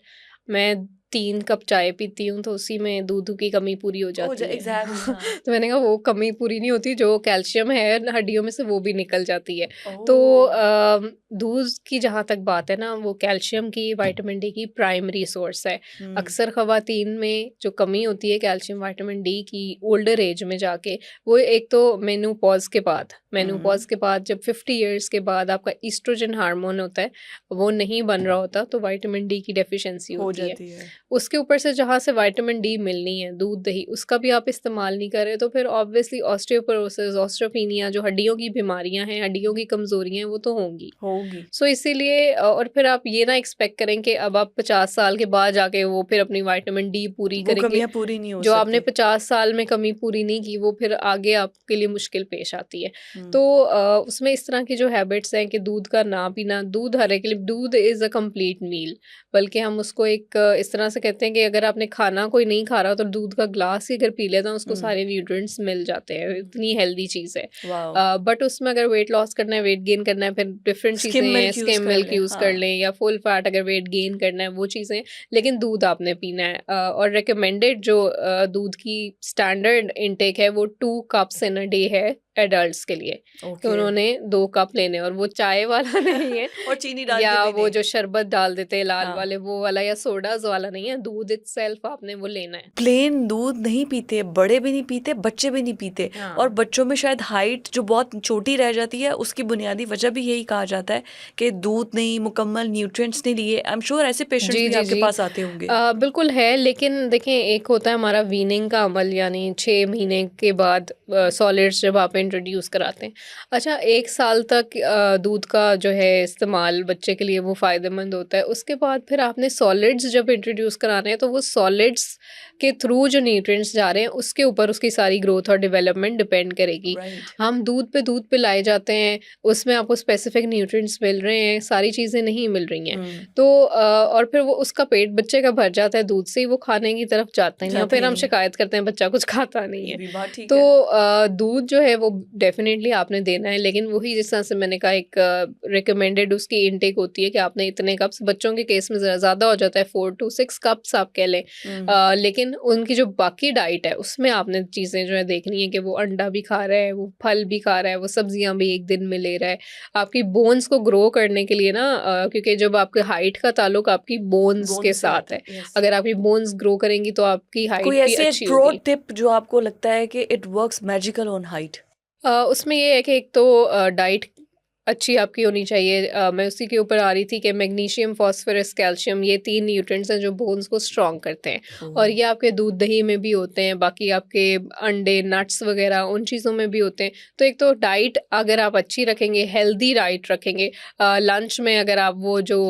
मैं 3 कप चाय पीती हूँ तो उसी में दूध की कमी पूरी हो हो जा जाती है। एग्ज़ैक्टली, हाँ। तो मैंने कहा वो कमी पूरी नहीं होती, जो कैल्शियम है हड्डियों में से वो भी निकल जाती है। तो ओह! दूध की जहाँ तक बात है ना, वो कैल्शियम की, विटामिन डी की प्राइमरी सोर्स है। हुँ, अक्सर ख़वातीन में जो कमी होती है कैल्शियम, विटामिन डी की ओल्डर एज में जाके, वो एक तो मेनोपॉज़ के बाद जब 50 इयर्स के बाद आपका ईस्ट्रोजन हार्मोन होता है, वो नहीं बन रहा होता, तो विटामिन डी की डेफ़िशिएंसी हो होती है। जाती है। उसके ऊपर से जहाँ से विटामिन डी मिलनी है, दूध, दही, उसका भी आप इस्तेमाल नहीं कर रहे, तो फिर ऑब्वियसली ऑस्टियोपोरोसिस, ऑस्टियोपेनिया, जो हड्डियों की बीमारियाँ हैं, हड्डियों की कमज़ोरियाँ हैं, वो तो होंगी। होगी। सो इसीलिए और फिर आप ये ना एक्सपेक्ट करें कि अब आप 50 साल के बाद जाके वो फिर अपनी विटामिन डी पूरी वो करेंगे। कमियाँ पूरी नहीं हो जो आपने सकती। 50 साल में कमी पूरी नहीं की, वो फिर आगे आपके लिए मुश्किल पेश आती है। हुँ, तो उसमें इस तरह की जो हैबिट्स हैं कि दूध का ना पीना, दूध हर एक के लिए, दूध इज़ अ कंप्लीट मील, बल्कि हम उसको एक इस तरह से जैसे कहते हैं कि अगर आपने खाना कोई नहीं खा रहा तो दूध का ग्लास ही अगर पी लेता है उसको हम्म, सारे न्यूट्रिएंट्स मिल जाते हैं, इतनी हेल्दी चीज़ है। वाह। बट उसमें अगर वेट लॉस करना है, वेट गेन करना है, फिर डिफरेंट चीज़ें स्किम हैं, मिल्क यूज स्किम कर मिल्क ले, यूज़ कर हाँ। लें या फुल फैट अगर वेट गेन करना है, वो चीज़ें। लेकिन दूध आपने पीना है, और रिकमेंडेड जो दूध की स्टैंडर्ड इनटेक है वो 2 कप्स इन अ डे है एडल्ट्स के लिए, कि ओके। उन्होंने 2 कप लेने हैं, और वो चाय वाला नहीं है और चीनी डाल या के भी वो नहीं। जो शरबत डाल देते हैं लाल हाँ, वाले वो वाला या सोडाज़ वाला नहीं है, दूध इटसेल्फ आपने वो लेना है। प्लेन दूध नहीं पीते, बड़े भी नहीं पीते, बच्चे भी नहीं पीते। और हाँ। बच्चों में शायद हाइट जो बहुत छोटी रह जाती है, उसकी बुनियादी वजह भी यही कहा जाता है कि दूध नहीं, मुकम्मल न्यूट्रिएंट्स नहीं लिए। आई एम श्योर ऐसे पेशेंट्स जी, भी जी, आपके जी। पास आते होंगे। बिल्कुल है, लेकिन देखें एक होता है हमारा वीनिंग का अमल, यानी 6 महीने के बाद सॉलिड्स जब आप इंट्रोड्यूस कराते हैं। अच्छा, 1 साल तक दूध का जो है इस्तेमाल बच्चे के लिए वो फ़ायदेमंद होता है। उसके बाद फिर आपने सॉलिड्स जब इंट्रोड्यूस कराने हैं तो वो सॉलिड्स के थ्रू जो न्यूट्रिएंट्स जा रहे हैं उसके ऊपर उसकी सारी ग्रोथ और डेवलपमेंट डिपेंड करेगी। राइट। हम दूध पिलाए जाते हैं, उसमें आपको स्पेसिफिक न्यूट्रिएंट्स मिल रहे हैं, सारी चीज़ें नहीं मिल रही हैं। तो और फिर वो उसका पेट बच्चे का भर जाता है दूध से ही, वो खाने की तरफ जाता ही नहीं, और जाता फिर ही हम नहीं है। शिकायत करते हैं बच्चा कुछ खाता नहीं ये है। भी बात ठीक तो है। दूध जो है वो डेफिनेटली आपने देना है, लेकिन वही जिस तरह से मैंने कहा एक रिकमेंडेड उसकी इनटेक होती है कि आपने इतने कप्स, बच्चों के केस में ज़रा ज़्यादा हो जाता है 4 टू 6 कप्स आप कह लें। लेकिन उनकी जो बाकी डाइट है उसमें आपने चीज़ें जो है देखनी है कि वो अंडा भी खा रहा है, वो फल भी खा रहा है, वो सब्जियां भी एक दिन में ले रहा है। आपकी बोन्स को ग्रो करने के लिए ना, क्योंकि जब आपके हाइट का ताल्लुक आपकी बोन्स बोन के से साथ आता है, है, यस। अगर आपकी बोन्स ग्रो करेंगी तो आपकी कोई हाइट भी ऐसी एक अच्छी प्रो होगी। टिप जो आपको लगता है कि it works magical on height? उसमें ये है कि एक तो डाइट अच्छी आपकी होनी चाहिए। मैं उसी के ऊपर आ रही थी कि मैग्नीशियम, फास्फोरस, कैल्शियम, ये 3 न्यूट्रिएंट्स हैं जो बोन्स को स्ट्रॉन्ग करते हैं, और ये आपके दूध दही में भी होते हैं, बाकी आपके अंडे, नट्स वगैरह उन चीज़ों में भी होते हैं। तो एक तो डाइट अगर आप अच्छी रखेंगे, हेल्दी डाइट रखेंगे, लंच में अगर आप वो जो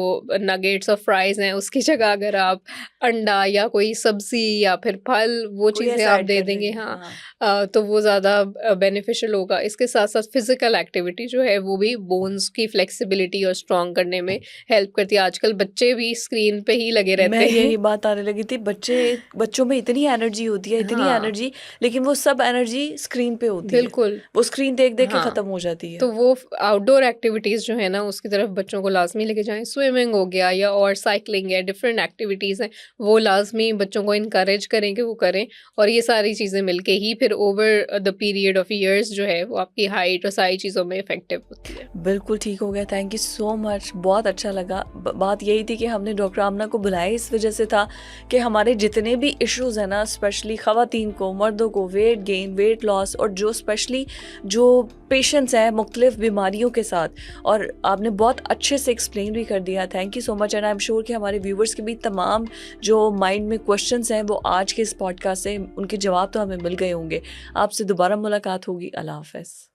नगेट्स और फ्राइज़ हैं उसकी जगह अगर आप अंडा या कोई सब्ज़ी या फिर फल वो कोई चीज़ें ऐसा आप ऐड दे कर देंगे, देंगे, हाँ, हाँ। तो वो ज़्यादा बेनिफिशियल होगा। इसके साथ-साथ फिज़िकल एक्टिविटी जो है वो भी बोन्स की फ्लेक्सिबिलिटी और स्ट्रॉन्ग करने में हेल्प करती है। आजकल बच्चे भी स्क्रीन पे ही लगे मैं रहते हैं। यही बात आने लगी थी, बच्चों में इतनी एनर्जी होती है, इतनी हाँ, एनर्जी, लेकिन वो सब एनर्जी स्क्रीन पे होती है। बिल्कुल। वो स्क्रीन देख देख के हाँ। खत्म हो जाती है। तो वो आउटडोर एक्टिविटीज़ जो है ना उसकी तरफ बच्चों को लाज़मी लेके जाएँ। स्विमिंग हो गया या और साइक्लिंग या डिफरेंट एक्टिविटीज़ हैं, वो लाज़मी बच्चों को इनकरेज करें कि वो करें, और ये सारी चीज़ें मिलके ही फिर over the period of years जो है वो आपकी हाइट और सारी चीज़ों में इफ़ेक्टिव होती है। बिल्कुल ठीक हो गया, थैंक यू सो मच, बहुत अच्छा लगा। बात यही थी कि हमने डॉक्टर आमना को बुलाया इस वजह से था कि हमारे जितने भी इश्यूज़ हैं ना, स्पेशली ख़वातीन को, मर्दों को, वेट गेन, वेट लॉस, और जो स्पेशली जो पेशेंट्स हैं मुख्तलिफ बीमारियों के साथ, और आपने बहुत अच्छे से एक्सप्लेन भी कर दिया। Thank you so much, and I am sure कि हमारे व्यूवर्स के भी तमाम जो माइंड में क्वेश्चंस हैं वो आज के इस पॉडकास्ट से उनके जवाब तो हमें मिल गए होंगे। आपसे दोबारा मुलाकात होगी। अल्लाह हाफ़िज़।